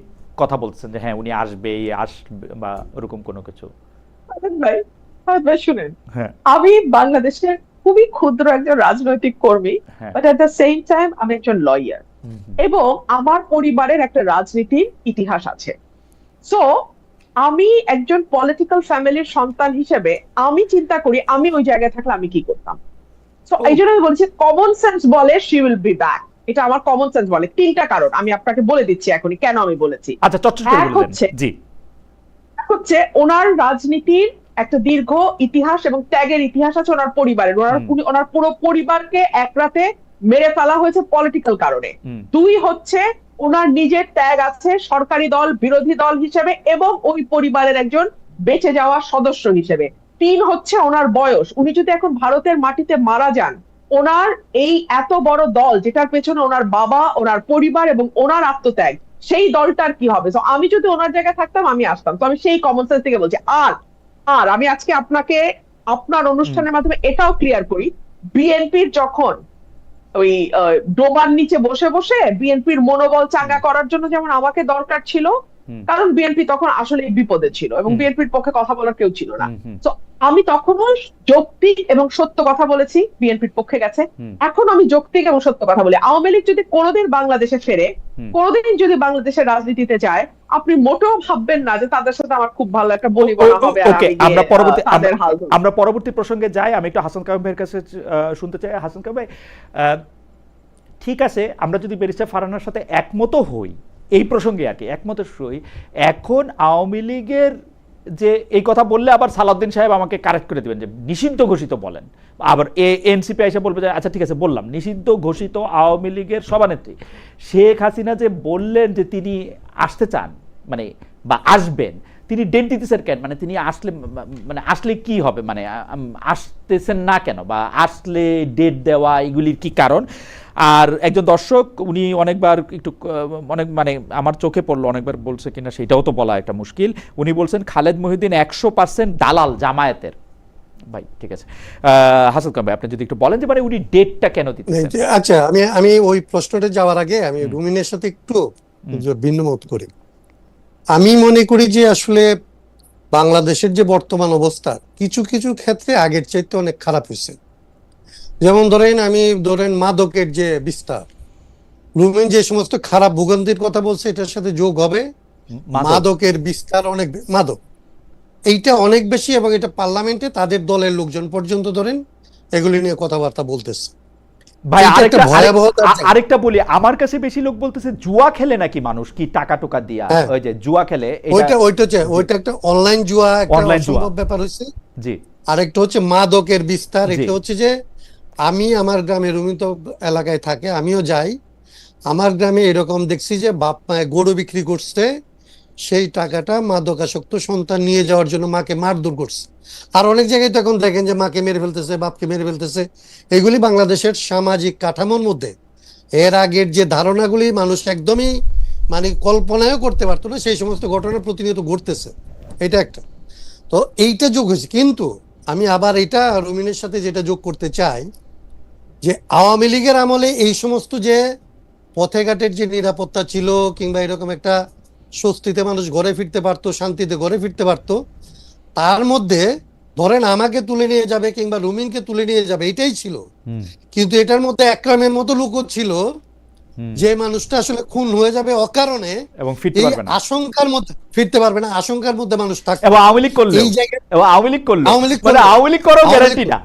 কথা বলছেন, যে হ্যাঁ উনি আসবে বা ওরকম কোনো কিছু। ভাই শুনেন, আমি বাংলাদেশের খুবই ক্ষুদ্র একজন রাজনৈতিক কর্মী, but at the same time আমি একজন লয়ার। এবং আমার পরিবারের একটা রাজনীতির ইতিহাস আছে। সো আমি একজন পলিটিক্যাল ফ্যামিলির সন্তান হিসেবে আমি চিন্তা করি আমি ওই জায়গায় থাকলে আমি কি করতাম। সো এই জন্য আমি বলছি কমন সেন্স বলে শি উইল বি ব্যাক, এটা আমার কমন সেন্স বলে। তিনটা কারণ আমি আপনাকে বলে দিচ্ছি এখনই কেন আমি বলেছি। আচ্ছা, চটচট করে বলে দেন। জি, হচ্ছে ওনার রাজনীতির একটা দীর্ঘ ইতিহাস এবং ত্যাগের ইতিহাস আছে ওনার পরিবারের। ওনার পুরো পরিবারকে এক রাতে মেরে ফেলা হয়েছে পলিটিক্যাল কারণে। দুই হচ্ছে ওনার নিজের ত্যাগ আছে সরকারি দল বিরোধী দল হিসেবে এবং ওই পরিবারের একজন বেঁচে যাওয়া সদস্য হিসেবে। তিন হচ্ছে ওনার বয়স, উনি যদি এখন ভারতের মাটিতে মারা যান ওনার এই এত বড় দল যেটার পেছনে ওনার বাবা ওনার পরিবার এবং ওনার আত্মত্যাগ, সেই দলটার কি হবে। তো আমি যদি ওনার জায়গায় থাকতাম আমি আসতাম। তো আমি সেই কমন সেন্স থেকে বলছি। আর আর আমি আজকে আপনাকে আপনার অনুষ্ঠানের মাধ্যমে এটাও ক্লিয়ার করি, বিএনপির যখন ওই ডোবার নিচে বসে বসে বিএনপির মনোবল চাঙ্গা করার জন্য যেমন আমাকে দরকার ছিল, কারণ বিএনপি তখন আসলে বিপদে ছিল এবং বিএনপির পক্ষে কথা বলার কেউ ছিল না। তো আমি তখনও যৌক্তিক এবং সত্য কথা বলেছি, বিএনপির পক্ষে গেছে। এখন আমি যৌক্তিক এবং সত্য কথা বলি। আওয়ামী লীগ যদি কোনোদিন বাংলাদেশে ফেরে, কোনোদিন যদি বাংলাদেশের রাজনীতিতে যায়, আপনি মোটেও ভাববেন না যে তাদের সাথে আমার খুব ভালো একটা বনিবনা হবে আর আমরা পরবর্তী প্রসঙ্গে যাই। আমি একটু হাসান কাইয়ুম ভাইয়ের কাছে শুনতে চাই। হাসান কাইয়ুম ভাই, ঠিক আছে, আমরা যদি ব্যারিস্টার ফারহানার সাথে একমত হই এই প্রসঙ্গে আর কি, একমত হই, এখন আওয়ামী লীগের যে এই কথা বললে আবার সালাউদ্দিন সাহেব আমাকে কারেক্ট করে দিবেন যে নিষিদ্ধ ঘোষিত বলেন, আবার এনসিপি এসে বলবে যে আচ্ছা ঠিক আছে বললাম নিষিদ্ধ ঘোষিত আওয়ামী লীগের সভানেত্রী শেখ হাসিনা যে বললেন যে তিনি আসতে চান মানে বা আসবেন, তিনি ডেট দিতেছেন কেন? মানে তিনি আসলে মানে আসলে কি হবে, মানে আসতেছেন না কেন, বা আসলে ডেট দেওয়া এগুলির কি কারণ? আর একজন দর্শক উনি অনেকবার একটু অনেক মানে আমার চোখে পড়লো, অনেকবার বলছে কিনা সেটাও তো বলা একটা মুশকিল। উনি বলছেন খালেদ মহিউদ্দিন 100% দালাল জামায়াতের। ভাই ঠিক আছে, হাসান কাইয়ুম ভাই আপনি যদি একটু বলেন যে মানে উনি ডেটটা কেন দিতেছেন। আচ্ছা, আমি ওই প্রশ্নটা যাওয়ার আগে আমি রুমিনের সাথে একটু ভিন্ন মত করি। আমি মনে করি যে আসলে বাংলাদেশের যে বর্তমান অবস্থা কিছু কিছু ক্ষেত্রে আগের চাইতে অনেক খারাপ হয়েছে। যেমন ধরেন মাদকের যে বিস্তার, রুমিন যে সমস্ত খারাপ ভোগান্তির কথা বলছে এটার সাথে যোগ হবে মাদকের বিস্তার, মাদক এইটা অনেক বেশি, এবং এটা পার্লামেন্টে তাদের দলের লোকজন পর্যন্ত ধরেন এগুলি নিয়ে কথাবার্তা বলতেছে। ভাই আরেকটা বলি, আমার কাছে বেশি লোক বলতেছে জুয়া খেলে নাকি মানুষ, কি টাকা টোকা দিয়া ওই যে জুয়া খেলে, ওইটা একটা অনলাইন জুয়া, একটা অসম্ভব ব্যাপার হচ্ছে। জি, আরেকটা হচ্ছে মাদকের বিস্তার। এটা হচ্ছে যে আমি আমার গ্রামে, রুমিন তো এলাকায় থাকে, আমিও যাই, আমার গ্রামে এরকম দেখছি যে বাপ মায়ে গরু বিক্রি করছে, সেই টাকাটা মাদকাসক্ত সন্তান নিয়ে যাওয়ার জন্য মাকে মারধর করছে। আর অনেক জায়গায় তো এখন দেখেন যে মাকে মেরে ফেলতেছে, বাপকে মেরে ফেলতেছে। এগুলি বাংলাদেশের সামাজিক কাঠামোর মধ্যে এর আগের যে ধারণাগুলি মানুষ একদমই মানে কল্পনাও করতে পারতো না, সেই সমস্ত ঘটনা প্রতিনিয়ত ঘটতেছে। এটা একটা, তো এইটা যোগ হয়েছে। কিন্তু আমি আবার এটা রুমিনের সাথে যেটা যোগ করতে চাই যে আওয়ামী লীগের আমলে এই সমস্ত যে পথে ঘাটের যে নিরাপত্তা ছিল, কিংবা এরকম একটা স্বস্তিতে মানুষ ঘরে ফিরতে পারতো, শান্তিতে ঘরে ফিরতে পারতো, তার মধ্যে ধরেন আমাকে তুলে নিয়ে যাবে কিংবা রুমিনকে তুলে নিয়ে যাবে এটাই ছিল। কিন্তু এটার মধ্যে একরামের মতো লোকও ছিল যে মানুষটা আসলে খুন হয়ে যাবে অকারণে এবং আশঙ্কার মধ্যে ফিরতে পারবে না, আশঙ্কার মধ্যে মানুষ থাকবে। এবং আওয়ামী লীগ করলো, এই জায়গায় আওয়ামী লীগ করলো, মানে আওয়ামী লীগ করো গ্যারান্টি না,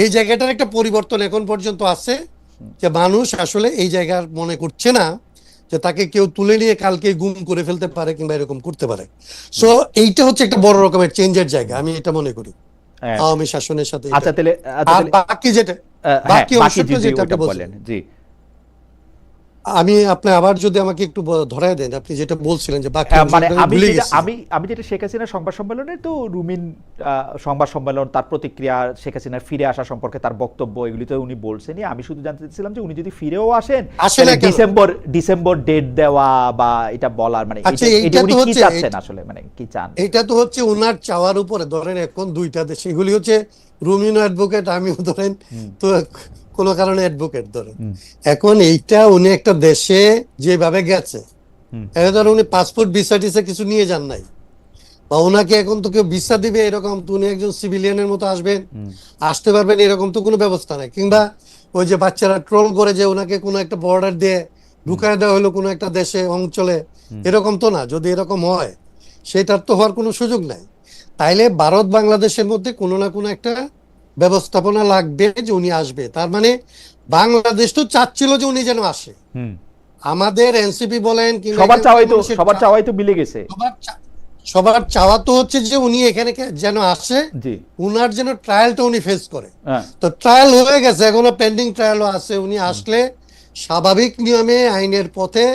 এই জায়গাটার একটা পরিবর্তন এখন পর্যন্ত আছে যে মানুষ আসলে এই জায়গার মনে করছে না যে তাকে কেউ তুলে নিয়ে কালকে গুম করে ফেলতে পারে কিংবা এরকম করতে পারে। সো এইটা হচ্ছে একটা বড় রকমের চেঞ্জের জায়গা, আমি এটা মনে করি আওয়ামী শাসনের সাথে। আচ্ছা তাহলে বাকি যেটা বাকি অংশটা যেটা বললেন, জি আমি আপনি আবার যদি আমাকে একটু ধরায় দেন, আপনি যেটা বলছিলেন যে বাকি মানে আমি যেটা শেখ হাসিনার সংবাদ সম্মেলনে তো রুমিন সংবাদ সম্মেলন, তার প্রতিক্রিয়া, শেখ হাসিনার ফিরে আসা সম্পর্কে তার বক্তব্য, এগুলি তো উনি বলছেনই। আমি শুধু জানতে চাইছিলাম যে উনি যদি ফিরেও আসেন ডিসেম্বর ডেট দেওয়া বা এটা বলার মানে এটা উনি কি চাচ্ছেন আসলে, মানে কি চান? এটা তো হচ্ছে ওনার চাওয়ার উপরে। ধরেন এখন দুইটা দেশ, এগুলি হচ্ছে রুমিন অ্যাডভোকেট, আমিও ধরেন তো কোনো কারণে অ্যাডভোকেট ধরেন। এখন এইটা উনি একটা দেশে যেভাবে গেছে, ধর উনি পাসপোর্ট ভিসা টিসা কিছু নিয়ে যান নাই, বা ওনাকে এখন তো কেউ ভিসা দিবে এরকম, তো উনি একজন সিভিলিয়ানের মতো আসবেন, আসতে পারবেন এরকম তো কোনো ব্যবস্থা নাই। কিংবা ওই যে বাচ্চারা ট্রোল করে যে ওনাকে কোনো একটা বর্ডার দিয়ে ঢুকায় দেওয়া হলো কোনো একটা দেশে অঞ্চলে, এরকম তো না। যদি এরকম হয় সেটার তো হওয়ার কোনো সুযোগ নাই। তাইলে ভারত বাংলাদেশের মধ্যে কোনো না কোনো একটা ব্যবস্থাপনা লাগবে যে উনি আসবে। তার মানে বাংলাদেশ তো চাচ্ছিল যে উনি যেন আসে। আমাদের এনসিপি বলেন কিংবা সবার চাওয়াই তো মিলে গেছে। সবার চাওয়া তো হচ্ছে যে উনি এখানে যেন আসে, জি, উনার যেন ট্রায়ালটা উনি ফেস করে। হ্যাঁ, তো ট্রায়াল হয়ে গেছে, এখনো পেন্ডিং ট্রায়ালও আছে। উনি আসলে স্বাভাবিক নিয়মে আইনের পথে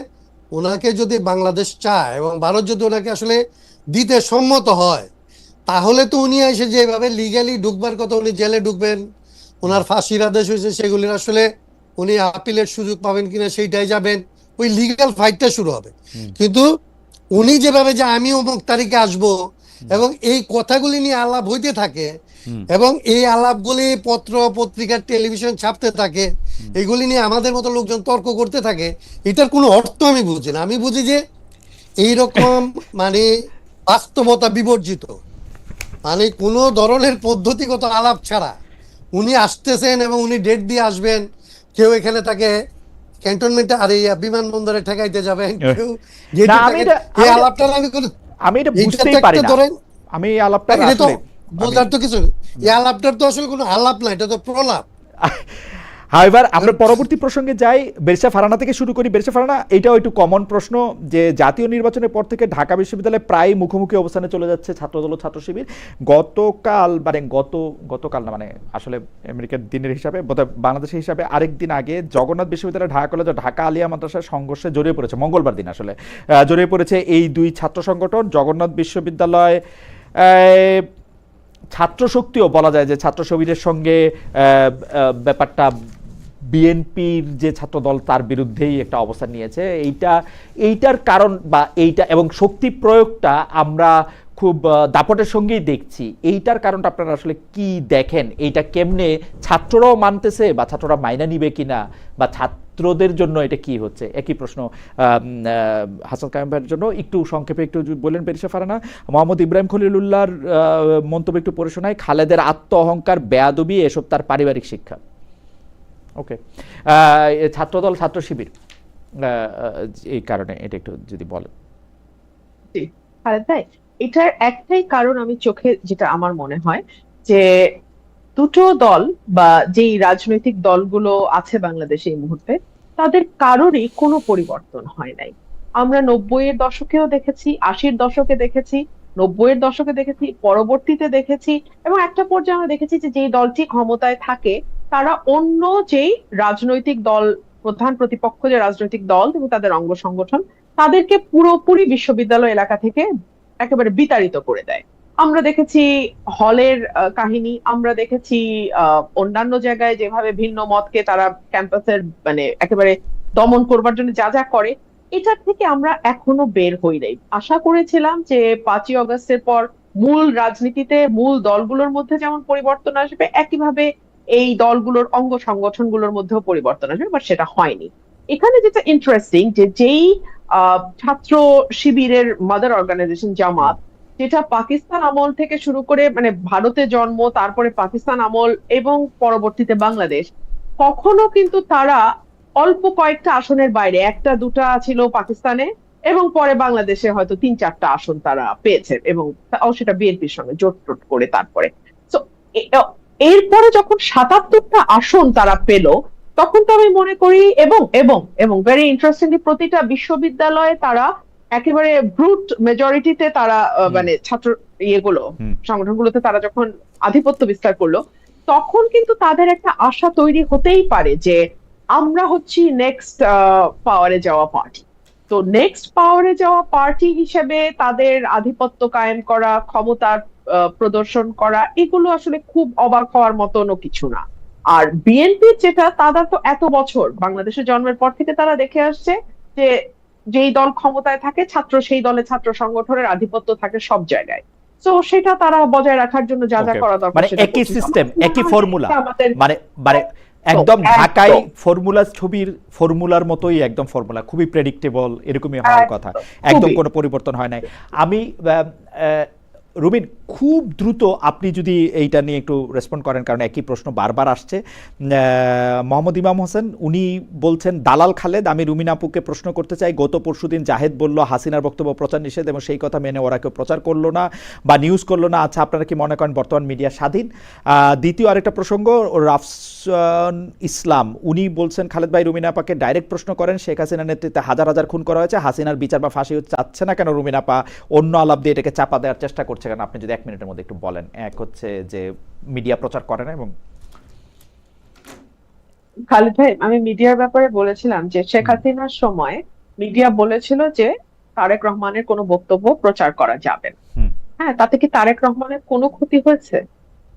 ওনাকে যদি বাংলাদেশ চায় এবং ভারত যদি ওনাকে আসলে দিতে সম্মত হয়, তাহলে তো উনি এসে যেভাবে লিগ্যালি ঢুকবার কথা, উনি জেলে ঢুকবেন, ওনার ফাঁসির আদেশ হয়েছে, সেগুলির আসলে উনি আপিলের সুযোগ পাবেন কিনা সেইটাই যাবেন, ওই লিগ্যাল ফাইটটা শুরু হবে। কিন্তু উনি যেভাবে যে আমি অমুক তারিখে আসবো এবং এই কথাগুলি নিয়ে আলাপ হইতে থাকে এবং এই আলাপগুলি পত্র পত্রিকা টেলিভিশন ছাপতে থাকে, এইগুলি নিয়ে আমাদের মতো লোকজন তর্ক করতে থাকে, এটার কোনো অর্থ আমি বুঝি না। আমি বুঝি যে এইরকম মানে বাস্তবতা বিবর্জিত, মানে কোনো ধরনের পদ্ধতিগত আলাপ ছাড়া উনি আসতেছেন এবং উনি ডেট দিয়ে আসবেন। কেউ এখানে তাকে ক্যান্টনমেন্টে আর এই বিমানবন্দরে ঠেকাইতে যাবেন, কেউ এই আলাপটা আমি এটা বুঝতেই পারি না। আমি এই আলাপটা আসলে বোঝার তো কিছু, এই আলাপটার তো আসলে কোনো আলাপ না, এটা তো প্রলাপ। এবার আমরা পরবর্তী প্রসঙ্গে যাই। বেরসা ফারানা থেকে শুরু করি। বেরসা ফারানা, এটাও একটু কমন প্রশ্ন যে জাতীয় নির্বাচনের পর থেকে ঢাকা বিশ্ববিদ্যালয়ে প্রায় মুখোমুখি অবস্থানে চলে যাচ্ছে ছাত্রদল ও ছাত্র শিবির। গতকাল না, মানে আসলে আমেরিকার দিনের হিসাবে, বাংলাদেশের হিসাবে আরেকদিন আগে জগন্নাথ বিশ্ববিদ্যালয় ঢাকা কলেজ ও ঢাকা আলিয়া মাদ্রাসার সংঘর্ষে জড়িয়ে পড়েছে, মঙ্গলবার দিন আসলে জড়িয়ে পড়েছে এই দুই ছাত্র সংগঠন। জগন্নাথ বিশ্ববিদ্যালয় ছাত্র শক্তিও বলা যায় যে ছাত্র শিবিরের সঙ্গে ব্যাপারটা বিএনপির যে ছাত্র দল তার বিরুদ্ধেই একটা অবস্থান নিয়েছে। এইটার কারণ বা এইটা এবং শক্তি প্রয়োগটা আমরা খুব দাপটের সঙ্গেই দেখছি। এইটার কারণটা আপনারা আসলে কি দেখেন? এইটা কেমনে ছাত্ররাও মানতেছে বা ছাত্ররা মাইনা নিবে কিনা, বা ছাত্রদের জন্য এটা কি হচ্ছে? একই প্রশ্ন হাসান কায়েম ভাইয়ের জন্য। একটু সংক্ষেপে একটু বললেন বেরিসা ফারানা। মোহাম্মদ ইব্রাহিম খলিলুল্লাহর মন্তব্য একটু পড়ে শোনায়। খালেদের আত্ম অহংকার, বেয়াদবি, এসব তার পারিবারিক শিক্ষা। ওকে, ছাত্রদল ছাত্র শিবির এই কারণে এটা একটু যদি বলেন। খালেদ ভাই, এটার একটাই কারণ আমি চোখে যেটা আমার মনে হয় যে দুটো দল বা যেই রাজনৈতিক দলগুলো আছে বাংলাদেশে এই মুহূর্তে, তাদের কারোরই কোনো পরিবর্তন হয় নাই। আমরা 90-এর দশকেও দেখেছি, 80-এর দশকে দেখেছি, 90-এর দশকে দেখেছি, পরবর্তীতে দেখেছি, এবং একটা পর্যায়ে আমরা দেখেছি যে যেই দলটি ক্ষমতায় থাকে তারা অন্য যেই রাজনৈতিক দল, প্রধান প্রতিপক্ষ যে রাজনৈতিক দল এবং তাদের অঙ্গ সংগঠন, তাদেরকে পুরোপুরি বিশ্ববিদ্যালয় এলাকা থেকে একেবারে বিতাড়িত করে দেয়। আমরা দেখেছি হলের কাহিনী, আমরা দেখেছি অন্যান্য জায়গায় যেভাবে ভিন্ন মতকে তারা ক্যাম্পাসের মানে একেবারে দমন করবার জন্য যা যা করে। এটার থেকে আমরা এখনো বের হই নাই। আশা করেছিলাম যে 5ই অগস্টের পর মূল রাজনীতিতে মূল দলগুলোর মধ্যে যেমন পরিবর্তন আসবে, একইভাবে এই দলগুলোর অঙ্গ সংগঠনগুলোর মধ্যেও পরিবর্তন আসবে, বাট সেটা হয়নি। এখানে যেটা ইন্টারেস্টিং যে যেই ছাত্র শিবিরের মাদার অর্গানাইজেশন জামাত, যেটা পাকিস্তান আমল থেকে শুরু করে মানে ভারতে জন্ম, তারপরে পাকিস্তান আমল এবং পরবর্তীতে বাংলাদেশ, কখনো কিন্তু তারা অল্প কয়েকটা আসনের বাইরে, একটা দুটা ছিল পাকিস্তানে এবং পরে বাংলাদেশে হয়তো 3-4টা আসন তারা পেয়েছে, এবং সেটা বিএনপির সঙ্গে জোট টোট করে। তারপরে তো এরপরে যখন 77টা আসন তারা পেল, তখন তো আমি মনে করি এবং এবং এবং ভেরি ইন্টারেস্টিংলি প্রতিটা বিশ্ববিদ্যালয়ে তারা একেবারে ব্রুট মেজরিটিতে তারা মানে ছাত্র ইয়েগুলো সংগঠনগুলোতে তারা যখন আধিপত্য বিস্তার করলো, তখন কিন্তু তাদের একটা আশা তৈরি হতেই পারে যে আমরা হচ্ছি নেক্সট পাওয়ারে যাওয়া পার্টি। তো নেক্সট পাওয়ারে যাওয়া পার্টি হিসেবে তাদের আধিপত্য কায়েম করা, ক্ষমতার প্রদর্শন করা, এগুলো আসলে খুব অবাক হওয়ার মতনও কিছু না। আর বিএনপি যেটা, তারা তো এত বছর বাংলাদেশে জন্মের পর থেকে তারা দেখে আসছে যে যেই দল ক্ষমতায় থাকে ছাত্র সেই দলে ছাত্র সংগঠনের আধিপত্য থাকে সব জায়গায়। তো সেটা তারা বজায় রাখার জন্য যা যা করা দরকার মানে একই সিস্টেম, একই ফর্মুলা, মানে মানে একদম ঢাকায় ফর্মুলা ছবির ফর্মুলার মতোই একদম ফর্মুলা, খুবই প্রেডিক্টেবল, এরকমই হওয়ার কথা, একদম কোনো পরিবর্তন হয় নাই। আমি রুমিন, খুব দ্রুত আপনি যদি এইটা নিয়ে একটু রেসপন্ড করেন, কারণ একই প্রশ্ন বারবার আসছে। মোহাম্মদ ইমাম হোসেন উনি বলছেন, দালাল খালেদ, আমি রুমিন আপুকে প্রশ্ন করতে চাই, গত পরশুদিন জাহেদ বলল হাসিনার বক্তব্য প্রচার নিষেধ এবং সেই কথা মেনে ওরা কেউ প্রচার করলো না বা নিউজ করলো না। আচ্ছা, আপনারা কি মনে করেন বর্তমান মিডিয়া স্বাধীন? দ্বিতীয় আরেকটা প্রসঙ্গ, রাফসান ইসলাম উনি বলছেন, খালেদ ভাই রুমিন আপাকে ডাইরেক্ট প্রশ্ন করেন, শেখ হাসিনার নেতৃত্বে হাজার হাজার খুন করা হয়েছে, হাসিনার বিচার বা ফাঁসি চাচ্ছে না কেন রুমিন আপা? অন্য আলাপ দিয়ে এটাকে চাপা দেওয়ার চেষ্টা করছে কেন? আপনি যদি 1 মিনিটের মধ্যে একটু বলেন। এক হচ্ছে যে মিডিয়া প্রচার করে না, এবং খালিদ ভাই, আমি মিডিয়ার ব্যাপারে বলেছিলাম যে শেখ হাসিনার সময় মিডিয়া বলেছিল যে তারেক রহমানের কোনো বক্তব্য প্রচার করা যাবে না। হ্যাঁ, তাতে কি তারেক রহমানের কোনো ক্ষতি হয়েছে?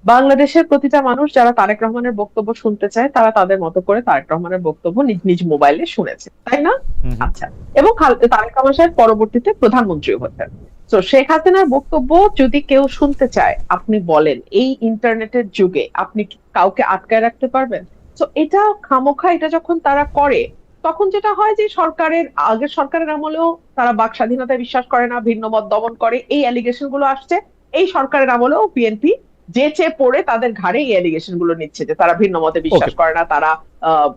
বাংলাদেশের প্রতিটা মানুষ যারা তারেক রহমানের বক্তব্য শুনতে চায় তারা তাদের মতো করে তারেক রহমানের বক্তব্য নিজ নিজ মোবাইলে শুনেছে, তাই না? আচ্ছা, এবং তারেক রহমান সাহেব পরবর্তীতে প্রধানমন্ত্রী হতেন। তো শেখ হাসিনার বক্তব্য যদি কেউ শুনতে চায়, আপনি বলেন, এই ইন্টারনেটের যুগে আপনি কি কাউকে আটকায় রাখতে পারবেন? তো এটা খামোখা এটা যখন তারা করে, তখন যেটা হয় যে আগের সরকারের আমলেও তারা বাক স্বাধীনতায় বিশ্বাস করে না, ভিন্ন মত দমন করে, এই অ্যালিগেশন গুলো আসছে। এই সরকারের আমলেও বিএনপি যে চেয়ে পড়ে তাদের ঘাড়ে এই অ্যালিগেশন গুলো নিচ্ছে যে তারা ভিন্ন মতে বিশ্বাস করে না, তারা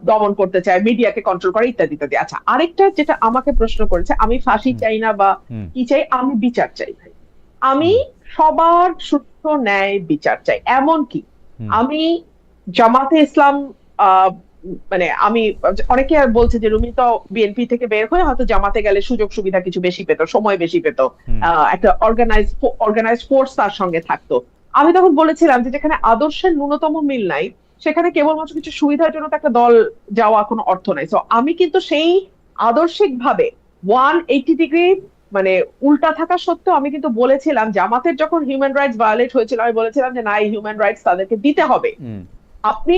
দমন করতে চায়, মিডিয়াকে কন্ট্রোল করে, ইত্যাদি ইত্যাদি। আচ্ছা, আরেকটা যেটা আমাকে প্রশ্ন করেছে, আমি ফাঁসি চাই না বা কি চাই, আমি বিচার চাই ভাই। আমি সবার সুষ্ঠু ন্যায় বিচার চাই। এমনকি আমি জামাতে ইসলাম মানে আমি, অনেকে বলছে যে রুমি তো বিএনপি থেকে বের হয়ে হয়তো জামাতে গেলে সুযোগ সুবিধা কিছু বেশি পেত, সময় বেশি পেত, একটা অর্গানাইজ ফোর্স তার সঙ্গে থাকতো। আমি তখন বলেছিলাম যে যেখানে আদর্শের ন্যূনতম মিল নাই, সেখানে কেবলমাত্র কিছু সুবিধার জন্য তো একটা দল যাওয়া কোনো অর্থ নাই। তো আমি কিন্তু সেই আদর্শিক ভাবে 180 ডিগ্রি মানে উল্টা থাকা সত্ত্বেও আমি কিন্তু বলেছিলাম, জামাতের যখন হিউম্যান রাইটস ভায়োলেট হয়েছিল, আমি বলেছিলাম যে না, এই হিউম্যান রাইটস তাদেরকে দিতে হবে। আপনি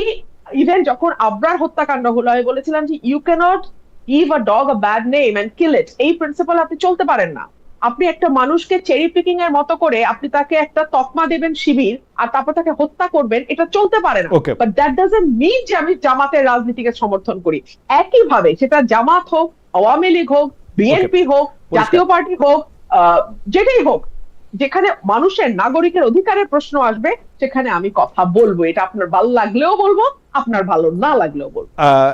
ইভেন যখন আবরার হত্যাকাণ্ড হলো, আমি বলেছিলাম যে you can't give a dog a bad name and kill it. এই প্রিন্সিপাল আপনি চলতে পারেন না। আপনি একটা মানুষকে চেরি পিকিং এর মতো করে আপনি তাকে একটা তকমা দেবেন শিবির, আর তারপর তাকে হত্যা করবেন, এটা চলতে পারে না। বাট দ্যাট ডাজন্ট মিন যে আমি জামাতের রাজনীতিকে সমর্থন করি। একইভাবে সেটা জামাত হোক, আওয়ামী লীগ হোক, বিএনপি হোক, জাতীয় পার্টি হোক, যেটাই হোক, যেখানে মানুষের নাগরিকের অধিকারের প্রশ্ন আসবে সেখানে আমি কথা বলবো। এটা আপনার ভালো লাগলেও বলবো, আপনার ভালো না লাগলেও বলবো।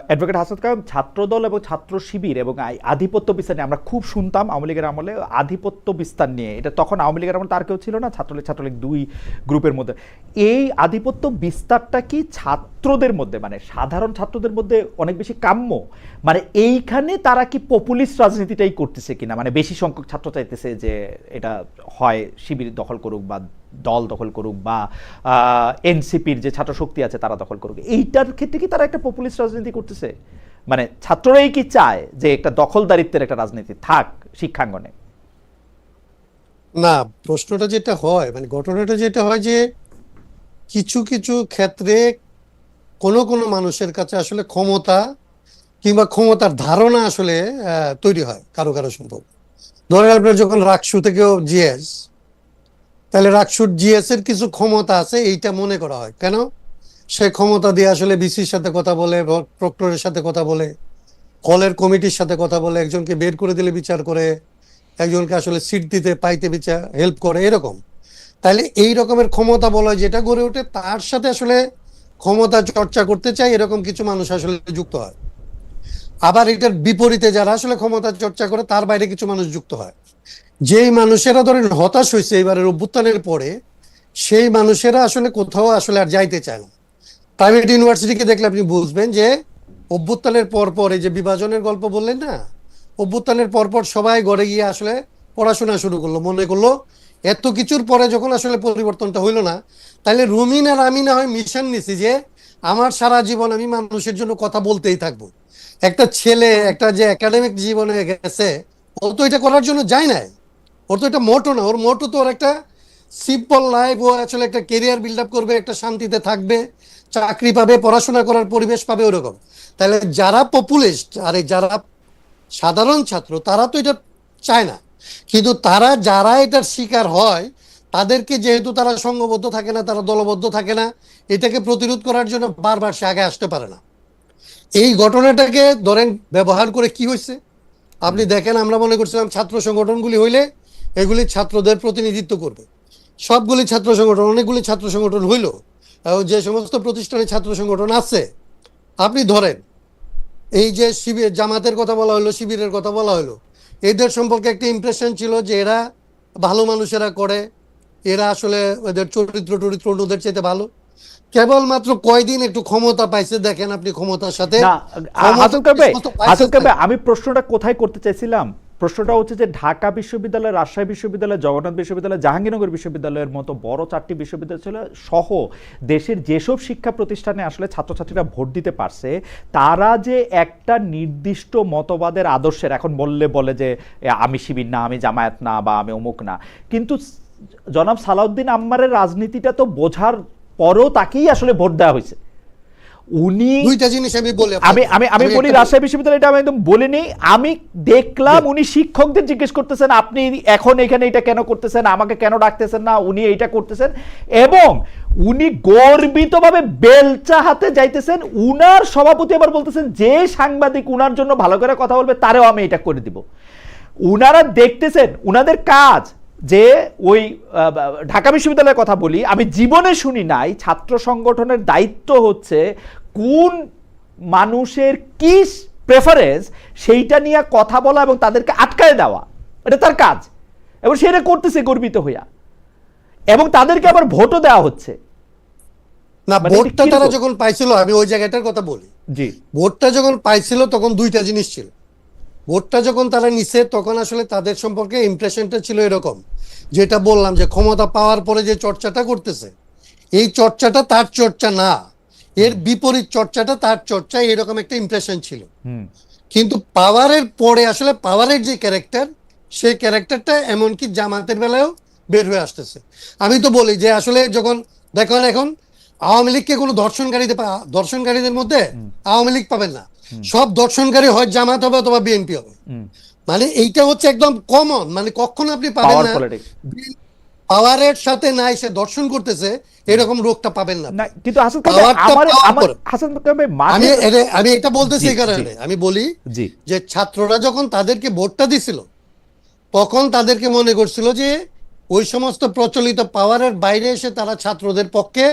অ্যাডভোকেট হাসনাত কায়েম, ছাত্রদল এবং ছাত্র শিবির এবং আধিপত্য বিস্তার নিয়ে আমরা খুব শুনতাম আওয়ামী লীগের আমলে, আধিপত্য বিস্তার নিয়ে। এটা তখন আওয়ামী লীগের আমলে তার কেউ ছিল না, ছাত্রলীগ দুই গ্রুপের মধ্যে। এই আধিপত্য বিস্তারটা কি ছাত্রদের মধ্যে, মানে সাধারণ ছাত্রদের মধ্যে অনেক বেশি কাম্য? মানে এইখানে তারা কি পপুলিস্ট রাজনীতিটাই করতেছে কিনা? মানে বেশি সংখ্যক ছাত্র চাইতেছে যে এটা হয় শিবির দখল করুক বা দল দখল করুক বা এনসিপির যে ছাত্র শক্তি আছে তারা দখল করুক, এইটার ক্ষেত্রে কি তারা একটা পপুলিস্ট রাজনীতি করতেছে? মানে ছাত্ররাই কি চায় যে একটা দখলদারিত্বের একটা রাজনীতি থাক শিক্ষাঙ্গনে? না, প্রশ্নটা যেটা হয়, মানে ঘটনাটা যেটা হয় যে কিছু কিছু ক্ষেত্রে কোনো কোনো মানুষের কাছে আসলে ক্ষমতা কিংবা ক্ষমতার ধারণা আসলে তৈরি হয় কারো কারো সম্ভব। ধরেন আপনার যখন রাকসু থেকেও জিএস, তাহলে রাকসুর জিএস এর কিছু ক্ষমতা আছে, এইটা মনে করা হয়। কেন? সে ক্ষমতা দিয়ে আসলে বিসির সাথে কথা বলে, প্রক্টরের সাথে কথা বলে, কলের কমিটির সাথে কথা বলে, একজনকে বের করে দিলে বিচার করে, একজনকে আসলে সিট দিতে পাইতে বিচার হেল্প করে, এরকম। তাহলে এই রকমের ক্ষমতা বলা যেটা গড়ে ওঠে, তার সাথে আসলে ক্ষমতা চর্চা করতে চায় এরকম কিছু মানুষ আসলে যুক্ত হয়। আবার এটার বিপরীতে যারা আসলে ক্ষমতা চর্চা করে তার বাইরে কিছু মানুষ যুক্ত হয়। যেই মানুষেরা ধরেন হতাশ হয়েছে এবারের অভ্যুত্থানের পরে, সেই মানুষেরা আসলে কোথাও আসলে আর যাইতে চায় না। প্রাইভেট ইউনিভার্সিটিকে দেখলে আপনি বুঝবেন যে অভ্যুত্থানের পর এই যে বিভাজনের গল্প বললেন না, অভ্যুত্থানের পর সবাই ঘরে গিয়ে আসলে পড়াশোনা শুরু করলো, মনে করলো এত কিছুর পরে যখন আসলে পরিবর্তনটা হইলো না, তাহলে রুমিন আর আমি না হয় মিশন নিছি যে আমার সারা জীবন আমি মানুষের জন্য কথা বলতেই থাকবো। একটা ছেলে একটা যে একাডেমিক জীবনে গেছে, ও তো এটা করার জন্য যায় নাই, ওর তো এটা মোটো না। ওর মোটো তো ওর একটা সিম্পল লাইফ, ও আসলে একটা কেরিয়ার বিল্ড আপ করবে, একটা শান্তিতে থাকবে, চাকরি পাবে, পড়াশোনা করার পরিবেশ পাবে, ওরকম। তাহলে যারা পপুলিস্ট আর যারা সাধারণ ছাত্র তারা তো এটা চায় না, কিন্তু তারা যারা এটার শিকার হয় তাদেরকে যেহেতু তারা সংঘবদ্ধ থাকে না, তারা দলবদ্ধ থাকে না, এটাকে প্রতিরোধ করার জন্য বারবার সে আগে আসতে পারে না। এই ঘটনাটাকে ধরেন ব্যবহার করে কি হয়েছে আপনি দেখেন। আমরা মনে করছিলাম ছাত্র সংগঠনগুলি হইলে এগুলি ছাত্রদের প্রতিনিধিত্ব করবে, সবগুলি ছাত্র সংগঠন, অনেকগুলি ছাত্র সংগঠন হইল, এবং যে সমস্ত প্রতিষ্ঠানে ছাত্র সংগঠন আছে, আপনি ধরেন এই যে শিবির, জামাতের কথা বলা হলো, শিবিরের কথা বলা হলো, এদের সম্পর্কে একটা ইমপ্রেশন ছিল যে এরা ভালো মানুষেরা করে, এরা আসলে এদের চরিত্র অন্যদের চাইতে ভালো। কেবলমাত্র কয়দিন একটু ক্ষমতা পাইছে, দেখেন আপনি ক্ষমতার সাথে না হাসান কাবে, আমি প্রশ্নটা কোথায় করতে চাইছিলাম, প্রশ্নটা হচ্ছে যে ঢাকা বিশ্ববিদ্যালয়, রাজশাহী বিশ্ববিদ্যালয়, জগন্নাথ বিশ্ববিদ্যালয়, জাহাঙ্গীরনগর বিশ্ববিদ্যালয়ের মতো বড় 4টি বিশ্ববিদ্যালয় সহ দেশের যেসব শিক্ষা প্রতিষ্ঠানে আসলে ছাত্রছাত্রীরা ভোট দিতে পারছে, তারা যে একটা নির্দিষ্ট মতবাদের আদর্শের, এখন বলে যে আমি শিবির না, আমি জামায়াত না, বা আমি অমুক না, কিন্তু জনাব সালাউদ্দিন আম্মারের রাজনীতিটা তো বোঝার পরও তাকেই আসলে ভোট দেওয়া হয়েছে। উনি দুইটা জিনিস আমি বলি, আমি বলি রাজশাহী বিশ্ববিদ্যালয়টা আমি একদম বলিনি, আমি দেখলাম উনি শিক্ষকদের জিজ্ঞেস করতেছেন আপনি এখন এখানে এটা কেন করতেছেন, আমাকে কেন ডাকতেছেন না, উনি এইটা করতেছেন, এবং উনি গর্বিতভাবে বেলচা হাতে যাইতেছেন। উনার সভাপতি আবার বলতেছেন যে সাংবাদিক উনার জন্য ভালো করে কথা বলবে তারেও আমি এটা করে দিব। উনারা দেখতেছেন, উনাদের কাজ যে ওই ঢাকা বিশ্ববিদ্যালয়ের কথা বলি, আমি জীবনে শুনি নাই ছাত্র সংগঠনের দায়িত্ব হচ্ছে কোন মানুষের কি প্রেফারেন্স সেইটা নিয়ে কথা বলা এবং তাদেরকে আটকায় দেওয়া, এটা তার কাজ, এবং সেটা করতেছে গর্বিত হইয়া, এবং তাদেরকে আবার ভোটও দেওয়া হচ্ছে না। ভোটটা তারা যখন পাইছিল, আমি ওই জায়গাটার কথা বলি, জি, ভোটটা যখন পাইছিল তখন দুইটা জিনিস ছিল। ভোটটা যখন তারা নিছে তখন আসলে তাদের সম্পর্কে ইমপ্রেশনটা ছিল এরকম, যেটা বললাম যে ক্ষমতা পাওয়ার পরে যে চর্চাটা করতেছে, এই চর্চাটা তার চর্চা না, এর বিপরীত চর্চাটা তার চর্চা, এরকম একটা ইমপ্রেশন ছিল। কিন্তু পাওয়ারের পরে আসলে পাওয়ারের যে ক্যারেক্টার, সেই ক্যারেক্টারটা এমনকি জামাতের বেলায়ও বের হয়ে আসতেছে। আমি তো বলি যে আসলে যখন দেখেন এখন আওয়ামী লীগকে কোনো দর্শনকারীদের মধ্যে আওয়ামী লীগ পাবেন না, সব দর্শনকারী হয় জামাত হবে অথবা বিএনপি হবে, মানে এইটা হচ্ছে একদম কমন, মানে কখনো আপনি পাবেন না পাওয়ারের সাথে নাই সে দর্শন করতেছে, এরকম রোগটা পাবেন না। কিন্তু আমি এটা বলতেছি এই কারণে, আমি বলি যে ছাত্ররা যখন তাদেরকে ভোটটা দিছিল তখন তাদেরকে মনে করছিল যে ওই সমস্ত প্রচলিত পাওয়ারের বাইরে এসে তারা ছাত্রদের পক্ষে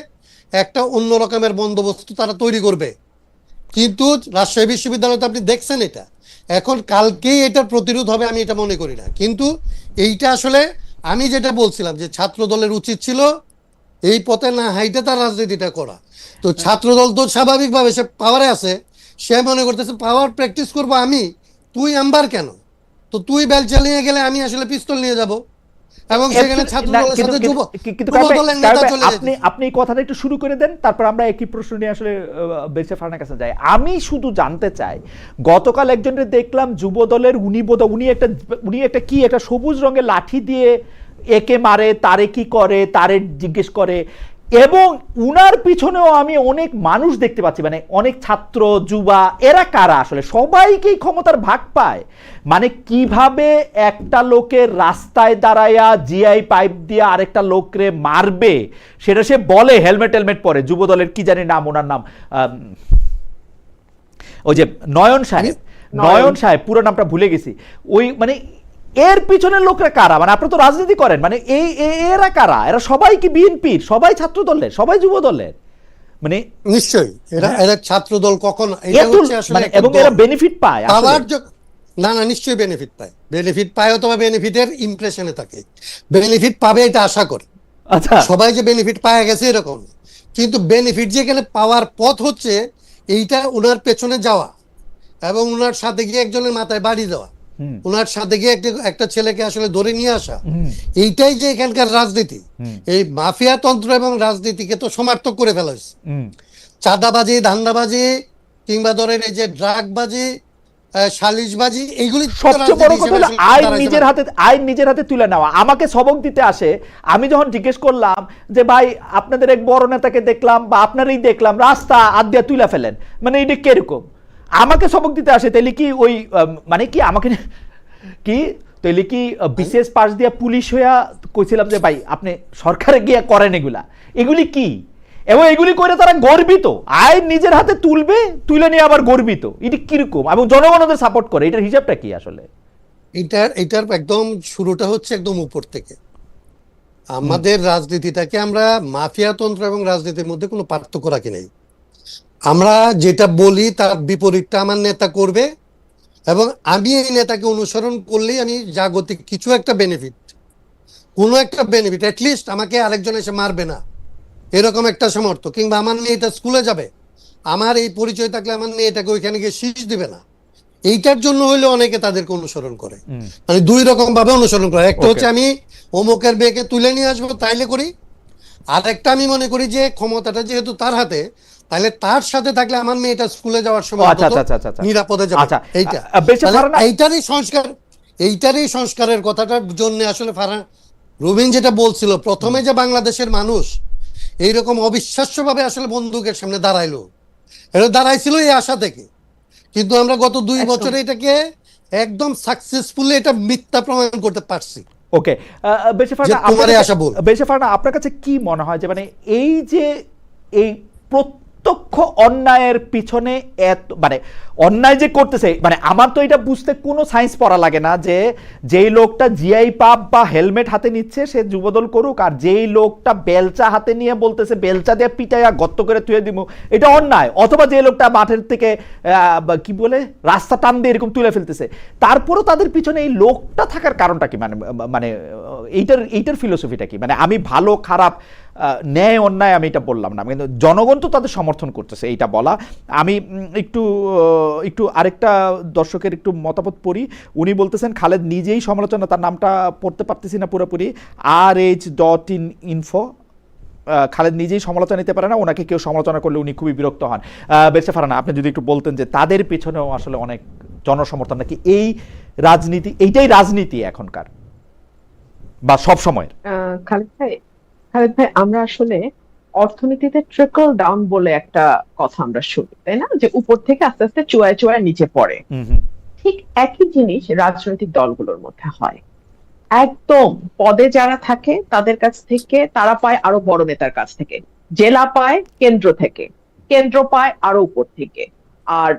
একটা অন্য রকমের বন্দোবস্ত তারা তৈরি করবে। কিন্তু রাজশাহী বিশ্ববিদ্যালয়ে আপনি দেখছেন এটা, এখন কালকেই এটার প্রতিরোধ হবে আমি এটা মনে করি না। কিন্তু এইটা আসলে আমি যেটা বলছিলাম যে ছাত্র দলের উচিত ছিল এই পথে না হাইটে তার রাজনীতিটা করা। তো ছাত্র দল তো স্বাভাবিকভাবে সে পাওয়ারে আছে, সে মনে করতেছে পাওয়ার প্র্যাকটিস করবো আমি, তুই আম্বার কেন, তো তুই বেল চালিয়ে গেলে আমি আসলে পিস্তল নিয়ে যাব, এবং সেখানে ছাত্র দলের সাথে যুব দলের নেতা চলে যাবে। আপনি কথাটা একটু শুরু করে দেন, তারপর আমরা একই প্রশ্ন নিয়ে আসলে বেঁচে ফারানের কাছে যাই। আমি শুধু জানতে চাই, গতকাল একজনের দেখলাম যুব দলের উনি একটা সবুজ রঙের লাঠি দিয়ে একে মারে, তারে কি করে, তারে জিজ্ঞেস করে, এবং উনার পিছনেও আমি অনেক মানুষ দেখতে পাচ্ছি, মানে অনেক ছাত্র যুবা, এরা কারা আসলে সবাইকেই ক্ষমতার ভাগ পায়, মানে কিভাবে একটা লোকের রাস্তায় দাঁড়ায়া জিআই পাইপ দিয়ে আরেকটা লোকরে মারবে সেটা সে বলে, হেলমেট পরে, যুব দলের কি জানি নাম, ওনার নাম ওই যে নয়ন সাহেব, পুরো নামটা ভুলে গেছি, ওই মানে এর পিছনের লোকরা কারা, মানে আপনি তো রাজনীতি করেন, মানে এরা কারা, এরা সবাই কি বিএনপির, সবাই ছাত্র দলের, সবাই যুব দলের, মানে নিশ্চয়ই এরা ছাত্র দল কখনো এবং এরা বেনিফিট পায় না, নিশ্চয়ই বেনিফিট পায় অথবা বেনিফিটের ইমপ্রেশনে থাকে, বেনিফিট পাবে এটা আশা করে। আচ্ছা, সবাই যে বেনিফিট পায় গেছে এরকম, কিন্তু বেনিফিট যেখানে পাওয়ার পথ হচ্ছে এইটা উনার পেছনে যাওয়া এবং উনার সাথে গিয়ে একজনের মাথায় বাড়ি দেওয়া, উনার সাথে গিয়ে একটা ছেলেকে আসলে ধরে নিয়ে আসা, এইটাই যে এখানকার রাজনীতি। এই মাফিয়া তন্ত্র এবং রাজনীতিকে তো সমার্থক করে ফেলা হয়েছে। চাঁদাবাজি, ধান্দাবাজি, কিংবা ধরেন এই যে ড্রাগবাজি, সালিশবাজি, এইগুলি সবচেয়ে বড় কথা হলো আইন নিজের হাতে তুলে নেওয়া। আমাকে সবক দিতে আসে, আমি যখন জিজ্ঞেস করলাম যে ভাই আপনাদের এক বড় নেতাকে দেখলাম বা আপনারই দেখলাম রাস্তা আদ্যা তুলে ফেলেন, মানে এটা কিরকম, আমাকে সবক দিতে আসে, তাইলে কি ওই মানে কি আমাকে কি তাইলে কি বিশেষ পাশ দিয়া পুলিশ হইয়া কইছিলাম যে ভাই আপনি সরকারে গিয়া করেন এগুলি কি, এবং এগুলি করে তারা গর্বিত, আইন নিজের হাতে তুলে নিয়ে আবার গর্বিত, এটা কিরকম, এবং জনগণ ওদের সাপোর্ট করে, এটার হিসাবটা কি আসলে? এটার একদম শুরুটা হচ্ছে একদম উপর থেকে, আমাদের রাজনীতিটাকে আমরা মাফিয়াতন্ত্র এবং রাজনীতির মধ্যে কোনো পার্থক্য রাখি নাই। আমরা যেটা বলি তার বিপরীতটা আমার নেতা করবে, এবং আমি এই নেতাকে অনুসরণ করলেই আমি জাগতিক কিছু একটা বেনিফিট, কোনো একটা বেনিফিট, অ্যাটলিস্ট আমাকে আরেকজন এসে মারবে না এরকম একটা সামর্থ্য, কিংবা আমার মেয়েটা স্কুলে যাবে, আমার এই পরিচয় থাকলে আমার মেয়েটাকে ওইখানে গিয়ে শীষ দিবে না, এইটার জন্য হইলে অনেকে তাদেরকে অনুসরণ করে। মানে দুই রকম ভাবে অনুসরণ করে, একটা হচ্ছে আমি অমুকের মেয়েকে তুলে নিয়ে আসবো তাইলে করি, আর একটা আমি মনে করি যে ক্ষমতাটা যেহেতু তার হাতে, তাহলে তার সাথে থাকলে আমার মেয়েটা স্কুলে যাওয়ার সময় নিরাপদে যাবে। এইটা এইটারই সংস্কারের কথাটার জন্য আসলে রুবিন যেটা বলছিল প্রথমে, যে বাংলাদেশের মানুষ এইরকম অবিশ্বাস্য ভাবে আসলে বন্দুকের সামনে দাঁড়াইলো, এটা দাঁড়াইছিল এই আশা থেকে, কিন্তু আমরা গত 2 বছরে এটাকে একদম সাকসেসফুলি এটা মিথ্যা প্রমাণ করতে পারছি। ওকে, বেশেফারনা, আপনার কাছে কি মনে হয় যে মানে এই যে এই প্রত্যক্ষ অন্যায়ের পিছনে এত মানে অন্যায় যে করতেছে, মানে আমার তো এটা বুঝতে কোনো সায়েন্স পড়া লাগে না যে যেই লোকটা জিআই পাপ বা হেলমেট হাতে নিচ্ছে সে যুবদল করুক, আর যেই লোকটা বেলচা হাতে নিয়ে বলতেছে বেলচা দিয়ে পিটাইয়া গর্ত করে থুয়ে দিব এটা অন্যায়, অথবা যে লোকটা মাঠের থেকে কি বলে রাস্তা টান দিয়ে এরকম তুলে ফেলতেছে, তারপরও তাদের পিছনে এই লোকটা থাকার কারণটা কি? মানে মানে এইটার ফিলোসফিটা কি? মানে আমি ভালো খারাপ ন্যায় অন্যায় আমি এটা বললাম না, কিন্তু জনগণ তো তাদের সমর্থন করতেছে এইটা বলা। আমি একটু আরেকটা দর্শকের একটু মতামত পড়ি। উনি বলতেছেন খালেদ নিজেই সমালোচনা, তার নামটা পড়তে পারতেছি না পুরোপুরি, RH.info, খালেদ নিজেই সমালোচনা নিতে পারে না, ওনাকে কেউ সমালোচনা করলে উনি খুবই বিরক্ত হন। বেশেফারনা, আপনি যদি একটু বলতেন যে তাদের পেছনেও আসলে অনেক জনসমর্থন, নাকি এই রাজনীতি এইটাই রাজনীতি এখনকার বা সব সময়? খালেদ ভাই, আমরা আসলে অর্থনীতিতে ট্রিকল ডাউন বলে একটা কথা আমরা শুনি, তাই না, যে উপর থেকে আস্তে আস্তে চুয়ায় চুয়ায় নিচে পড়ে। ঠিক একই জিনিস রাজনৈতিক দলগুলোর মধ্যে হয়। একদম পদে যারা থাকে তাদের কাছ থেকে তারা পায় আরো বড় নেতার কাছ থেকে, জেলা পায় কেন্দ্র থেকে, কেন্দ্র পায় আরো উপর থেকে, আর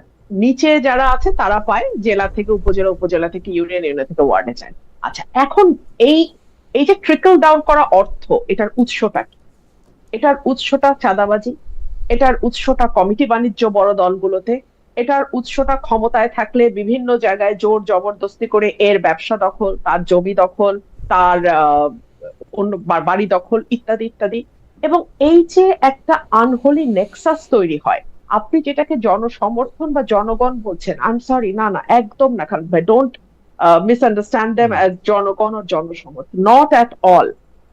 নিচে যারা আছে তারা পায় জেলা থেকে, উপজেলা, উপজেলা থেকে ইউনিয়ন, ইউনিয়ন থেকে ওয়ার্ডে যায়। আচ্ছা, এখন এই এই যে ট্রিকল ডাউন করা অর্থ, এটার উৎসটা কি? এটার উৎসটা চাঁদাবাজি, এটার উৎসটা কমিটি বাণিজ্য বড় দলগুলোতে, এটার উৎসটা ক্ষমতায় থাকলে বিভিন্ন জায়গায় জোর জবরদস্তি করে এর ব্যবসা দখল, তার জমি দখল, তার অন্য বাড়ি দখল, ইত্যাদি ইত্যাদি। এবং এই যে একটা আনহোলি নেক্সাস তৈরি হয়, আপনি যেটাকে জনসমর্থন বা জনগণ বলছেন, আই এম সরি, না না, একদম না খালেদ ভাই, ডোন্ট মিসআন্ডারস্ট্যান্ড দেম অ্যাজ জনগণ ও জনসমর্থন, নট অ্যাট অল।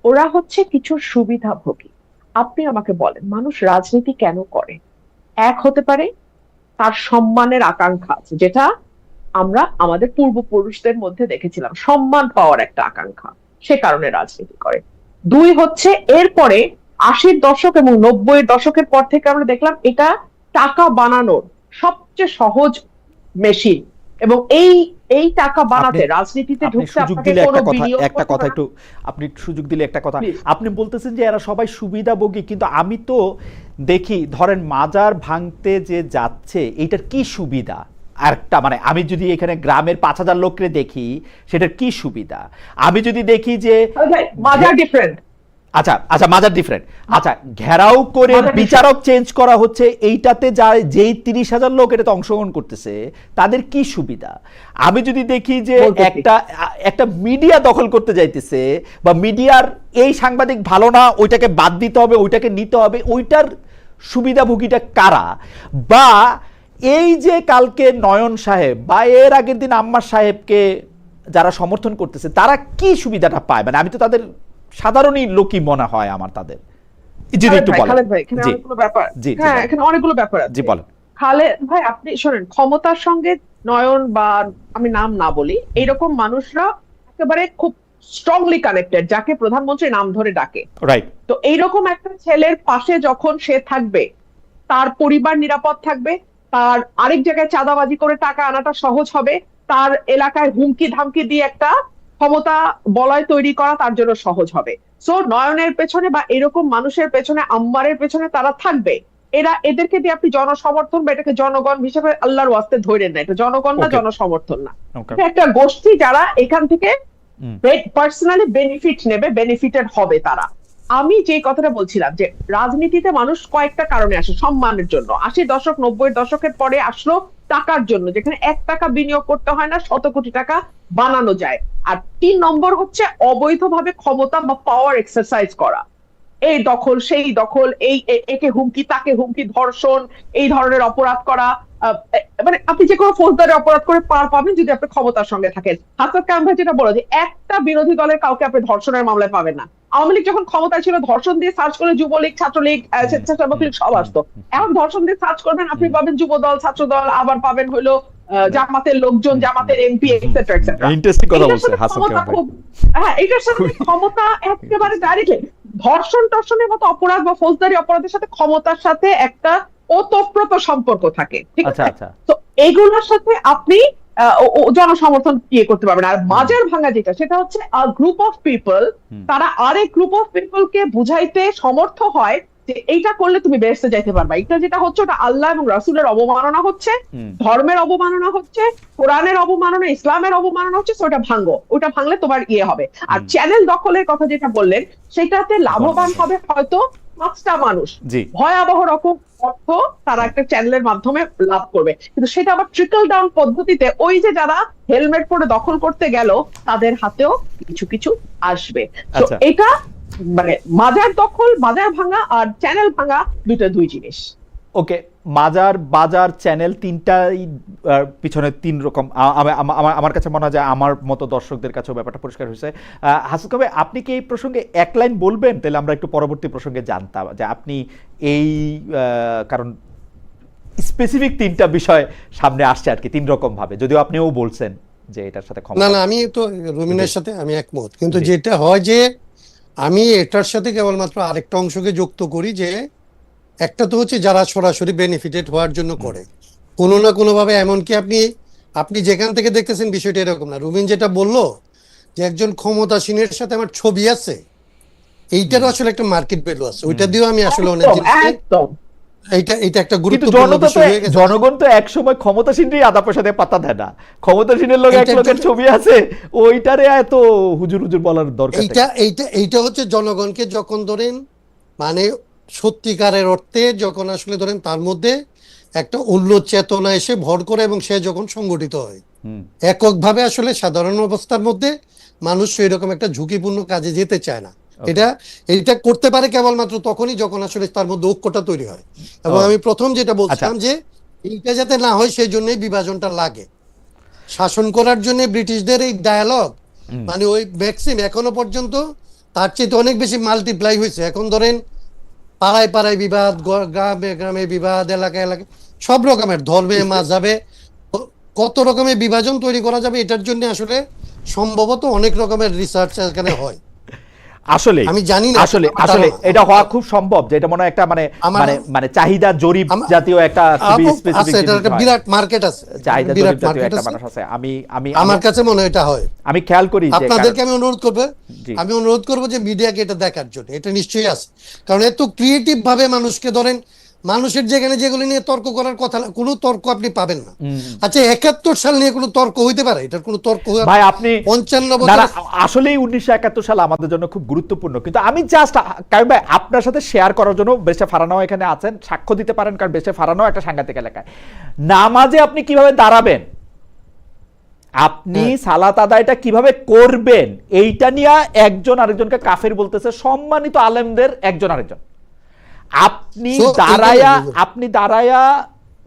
ওরা হচ্ছে কিছু সুবিধাভোগী। আপনি আমাকে বলেন, মানুষ রাজনীতি কেন করে? এক হতে পারে তার সম্মানের আকাঙ্ক্ষা আছে, যেটা আমরা আমাদের পূর্বপুরুষদের মধ্যে দেখেছিলাম, সম্মান পাওয়ার একটা আকাঙ্ক্ষা, সে কারণে রাজনীতি করে। দুই হচ্ছে এরপরে 80-র দশক এবং 90-এর দশকের পর থেকে আমরা দেখলাম এটা টাকা বানানোর সবচেয়ে সহজ মেশিন, এবং এই টাকা বানাতে রাজনীতিতে ঢুকতে আপনাকে কোনো বিনিয়োগ একটা কথা একটু আপনি সুযোগ দিলে একটা কথা, আপনি বলতেছেন যে এরা সবাই সুবিধাভোগী, কিন্তু আমি তো দেখি ধরেন মাজার ভাঙতে যে যাচ্ছে এইটার কি সুবিধা? আরেকটা মানে আমি যদি এখানে গ্রামের 5000 লোককে দেখি সেটার কি suবিধা? আমি যদি দেখি যে মাজার ডিফারেন্ট, আচ্ছা মাজার ডিফারেন্ট, আচ্ছা ঘেরাও করে বিচারক চেঞ্জ করা হচ্ছে, এইটাতে যেই 30,000 লোক এটাতে অংশগ্রহণ করতেছে তাদের কি সুবিধা? আমি যদি দেখি যে একটা মিডিয়া দখল করতে যাইতেছে, বা মিডিয়ার এই সাংবাদিক ভালো না, ওইটাকে বাদ দিতে হবে, ওইটাকে নিতে হবে, ওইটার সুবিধাভোগীটা কারা? বা এই যে কালকে নয়ন সাহেব বা এর আগের দিন আম্মার সাহেবকে যারা সমর্থন করতেছে তারা কি সুবিধাটা পায়? মানে আমি তো তাদের সাধারণই লোকই মনে হয় আমার তাদের। যদি একটু বলেন। খালেদ ভাই, এখানে অনেকগুলো ব্যাপার, হ্যাঁ এখানে অনেকগুলো ব্যাপার আছে। জি বলেন। খালেদ ভাই, আপনি শোনেন, ক্ষমতার সঙ্গে নয়ন বা আমি নাম না বলি, এইরকম মানুষরা একেবারে খুব স্ট্রংলি কানেক্টেড, যাকে প্রধানমন্ত্রী নাম ধরে ডাকে, রাইট? তো এইরকম একটা ছেলের পাশে যখন সে থাকবে, তার পরিবার নিরাপদ থাকবে, তার আরেক জায়গায় চাঁদাবাজি করে টাকা আনাটা সহজ হবে, তার এলাকায় হুমকি ধামকি দিয়ে একটা ক্ষমতা বলয় তৈরি করা তার জন্য সহজ হবে। সো নয়নের পেছনে বা এরকম মানুষের পেছনে, আম্মারের পেছনে তারা থাকবে। এদেরকে দিয়ে আপনি জনসমর্থন বা এটাকে জনগণ হিসেবে আল্লাহর ওয়াস্তে ধরেন না, এটা জনগণ না, জনসমর্থন না, একটা গোষ্ঠী যারা এখান থেকে পার্সোনালি বেনিফিট নেবে, বেনিফিটেড হবে তারা। আমি যে কথাটা বলছিলাম যে রাজনীতিতে মানুষ কয়েকটা কারণে আসে, সম্মানের জন্য, 80 দশক 90 দশকের পরে আসলো টাকার জন্য, যেখানে 1 টাকা বিনিয়োগ করতে হয় না, 100 কোটি টাকা বানানো যায়। আর 3 নম্বর হচ্ছে অবৈধভাবে ক্ষমতা বা পাওয়ার এক্সারসাইজ করা, এই দখল সেই দখল, একে হুমকি তাকে হুমকি, ধর্ষণ, এই ধরনের অপরাধ করা। মানে আপনি যে কোনো ফৌজদারি অপরাধ করে পার পাবেন যদি আপনি ক্ষমতার সঙ্গে থাকেন। হাসান কামাল ভাই যেটা বলে যে একটা বিরোধী দলের কাউকে আপনি ধর্ষণের মামলায় পাবেন না। আওয়ামী লীগ যখন ক্ষমতায় ছিল ধর্ষণ দিয়ে সার্চ করে যুবলীগ, ছাত্রলীগ, স্বেচ্ছাসেবক লীগ সব আসতো। এখন ধর্ষণ দিয়ে সার্চ করবেন, আপনি পাবেন যুব দল, ছাত্র দল, আবার পাবেন হলো জামাতের লোকজন, জামাতের এমপি, এক্সেট্রা এক্সেট্রা। ইন্টারেস্টিং কথা বলছে হাসান কামাল ভাই। হ্যাঁ, এটার সাথে ক্ষমতা একেবারে ডাইরেক্টলি, ধর্ষণ টর্ষণের মতো অপরাধ বা ফৌজদারি অপরাধের সাথে ক্ষমতার সাথে একটা ওতপ্রোত সম্পর্ক থাকে, ঠিক আছে? তো এগুলোর সাথে আপনি জনসমর্থন ইয়ে করতে পারবেন। আর বাজার ভাঙা যেটা, সেটা হচ্ছে গ্রুপ অফ পিপল, তারা আরেক গ্রুপ অফ পিপল কে বুঝাইতে সমর্থ হয় যে এইটা করলে তুমি বেহেশতে যাইতে পারবা। এটা যেটা হচ্ছে ওটা আল্লাহ এবং রাসূলের অবমাননা হচ্ছে, ধর্মের অবমাননা হচ্ছে, কোরআনের অবমাননা, ইসলামের অবমাননা হচ্ছে, ওটা ভাঙো, ওটা ভাঙলে তোমার ইয়ে হবে। আর চ্যানেল দখলের কথা যেটা বললেন, সেটাতে লাভবান হবে হয়তো 5টা মানুষ, ভয়াবহ রকম অর্থ তারা একটা চ্যানেলের মাধ্যমে লাভ করবে, কিন্তু সেটা আবার ট্রিকল ডাউন পদ্ধতিতে ওই যে যারা হেলমেট পরে দখল করতে গেল তাদের হাতেও কিছু কিছু আসবে। তো এটা মানে মাজার দখল, মাজার ভাঙা আর চ্যানেল ভাঙা দুই জিনিস। ওকে, মাজার, বাজার, চ্যানেল, তিনটাই পিছনে 3 রকম। আমার কাছে মনে হয় যে আমার মতো দর্শকদের কাছেও ব্যাপারটা পরিষ্কার হয়েছে। হাসান কামাল, আপনি কি এই প্রসঙ্গে এক লাইন বলবেন? তাহলে আমরা একটু পরবর্তী প্রসঙ্গে জানতাম যে আপনি এই কারণ স্পেসিফিক 3টা বিষয় সামনে আসছে আর কি 3 রকম ভাবে, যদিও আপনিও বলছেন যে এটার সাথে না না, আমি তো রুমিনের সাথে আমি একমত, কিন্তু যেটা হয় যে আমি এটার সাথে কেবলমাত্র আরেকটা অংশকে যুক্ত করি, যে একটা তো হচ্ছে যারা সরাসরি বেনিফিটেড হওয়ার জন্য করে কোনো না কোনো ভাবে, এমনকি আপনি যেখান থেকে দেখতেছেন বিষয়টা এরকম না। রুমিন যেটা বললো যে একজন ক্ষমতাসীনের সাথে আমার ছবি আছে, এইটারও আসলে একটা মার্কেট ভ্যালু আছে, ওইটা দিয়েও আমি আসলে অনেক জিনিস, এটা একটা গুরুত্বপূর্ণ বিষয় হয়ে গেছে। জনগণ তো এক সময় ক্ষমতাসীনই আদা পয়সা দিয়ে পাতা দেয় না, ক্ষমতাসীনের লোক এক লোকের ছবি আছে, ওইটারে এত হুজুর হুজুর বলার দরকার। এইটা হচ্ছে জনগণকে যখন ধরেন মানে সত্যিকারের অর্থে যখন আসলে ধরেন তার মধ্যে একটা উল্লো চেতনা এসে ভর করে এবং সে যখন সংগঠিত হয় এককভাবে, আসলে সাধারণ অবস্থার মধ্যে মানুষ সেই রকম একটা ঝুঁকিপূর্ণ কাজে যেতে চায় না। এটা করতে পারে কেবলমাত্র তখনই যখন আসলে তার মধ্যে ঐক্যটা তৈরি হয়। এবং আমি প্রথম যেটা বলছিলাম যে এইটা যাতে না হয় সেই জন্যই বিভাজনটা লাগে। শাসন করার জন্য ব্রিটিশদের এই ডায়ালগ মানে ওই ম্যাক্সিম এখনো পর্যন্ত তার চেয়ে অনেক বেশি মাল্টিপ্লাই হয়েছে। এখন ধরেন পাড়ায় পাড়ায় বিবাদ, গ্রামে গ্রামে বিবাদ, এলাকায় এলাকায় সব রকমের, ধর্মে মাযহাবে কত রকমের বিভাজন তৈরি করা যাবে, এটার জন্য আসলে সম্ভবত অনেক রকমের রিসার্চ এখানে হয়। আসলে আমি জানি না, আসলে এটা হওয়া খুব সম্ভব, যে এটা মনে হয় একটা মানে চাহিদা জরিপ জাতীয় একটা খুবই স্পেসিফিক, এটা একটা বিরাট মার্কেট আছে, চাহিদা জরিপ জাতীয় একটা মানুষ আছে। আমি আমার কাছে মনে হয় এটা হয়। আমি খেয়াল করি যে আপনাদেরকে আমি অনুরোধ করব যে মিডিয়াকে এটা দেখার জন্য, এটা নিশ্চয়ই আছে, কারণ এত ক্রিয়েটিভ ভাবে মানুষকে ধরেন, মানুষের যেখানে যেগুলো নিয়ে তর্ক করার কথা, কোনো তর্ক আপনি পাবেন না। আচ্ছা 71 সাল নিয়ে কোনো তর্ক হইতে পারে? এটার কোনো তর্ক ভাই আপনি 55 বছর, আসলেই 1971 সাল আমাদের জন্য খুব গুরুত্বপূর্ণ, কিন্তু আমি জাস্ট কারণ ভাই আপনার সাথে শেয়ার করার জন্য, বেশে ফারানাও এখানে আছেন, সাক্ষ্য দিতে পারেন, কারণ বেশে ফারানাও একটা সাংঘাতিক এলাকায় নামাজে আপনি কিভাবে দাঁড়াবেন, আপনি সালাত আদায়টা কিভাবে করবেন, এইটা নিয়ে একজন আরেকজনকে কাফের বলতেছে, সম্মানিত আলেমদের একজন আরেকজন। আপনি দাঁড়ায়া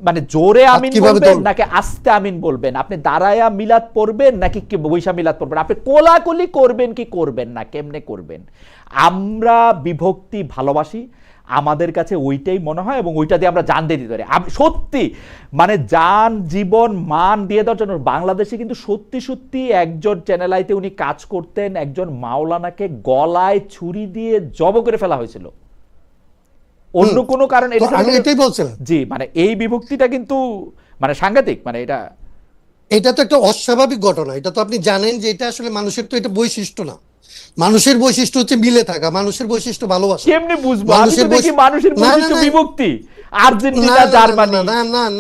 মানে জোরে আমিন বলবেন নাকি আস্তে আমিন বলবেন, আপনি দাঁড়ায়া মিলাদ পড়বেন নাকি বৈশা মিলাদ পড়বেন, আপনি কোলাকুলি করবেন কি করবেন না, কেমনে করবেন। আমরা বিভক্তি ভালোবাসি, আমাদের কাছে ওইটাই মনে হয় এবং ওইটা দিয়ে আমরা জান দিয়ে দিতে পারি। সত্যি মানে জান জীবন মান দিয়ে দেওয়ার জন্য বাংলাদেশে কিন্তু সত্যি সত্যি একজন চ্যানেল আইতে উনি কাজ করতেন, একজন মাওলানাকে গলায় ছুরি দিয়ে জব করে ফেলা হয়েছিল, অন্য কোনো কারণ আমি এটাই বলছিলাম। জি, মানে এই বিভক্তিটা কিন্তু মানে সাংঘাতিক, মানে এটা তো একটা অস্বাভাবিক ঘটনা। এটা তো আপনি জানেন যে এটা আসলে মানুষের তো এটা বৈশিষ্ট্য না। মানুষের বৈশিষ্ট্য হচ্ছে মিলে থাকা, মানুষের বৈশিষ্ট্য ভালোবাসা। কেমনে বুঝবো? আমি তো দেখি মানুষের বৈশিষ্ট্য বিভক্তি। আর্জেন্টিনা, জার্মানি,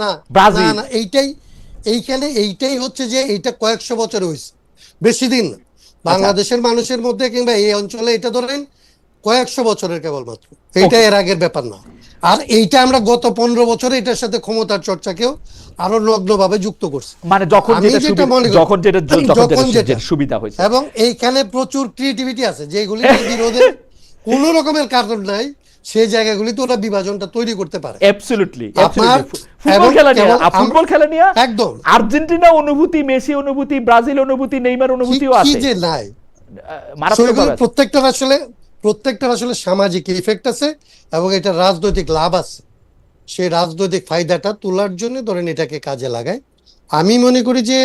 না ব্রাজিল, এইটাই হচ্ছে যে এইটা কয়েকশো বছর হয়েছে, বেশি দিন না। বাংলাদেশের মানুষের মধ্যে কিংবা এই অঞ্চলে এটা ধরেন কয়েকশো বছরের কেবলমাত্র, এইটা এর আগের ব্যাপার না। আর এইটা আমরা গত 15 বছরে এটার সাথে ক্ষমতার চর্চাকেও আরো নগ্নভাবে যুক্ত করছি, মানে যখন আমি যেটা যেটা মনে করি, যখন যেটা যখন যেটা সুবিধা হয়েছে। এবং এইখানে প্রচুর ক্রিয়েটিভিটি আছে যেগুলি বিরোধের কোন রকমের কারণ নাই, সেই জায়গাগুলিতে ওরা বিভাজনটা তৈরি করতে পারে। অ্যাবসলিউটলি আপনার ফুটবল খেলা নিয়ে, ফুটবল খেলা নিয়ে একদম আর্জেন্টিনা অনুভূতি, মেসি অনুভূতি, ব্রাজিল অনুভূতি, নেইমার অনুভূতিও কি আছে, যে নাই, মারাত্মকভাবে আছে। প্রত্যেকটার আসলে সামাজিক ইফেক্ট আছে এবং এটা রাজনৈতিক লাভ আছে। সেই রাজনৈতিক ফায়দাটা তোলার জন্য ধরেন এটাকে কাজে লাগায়। আমি মনে করি যে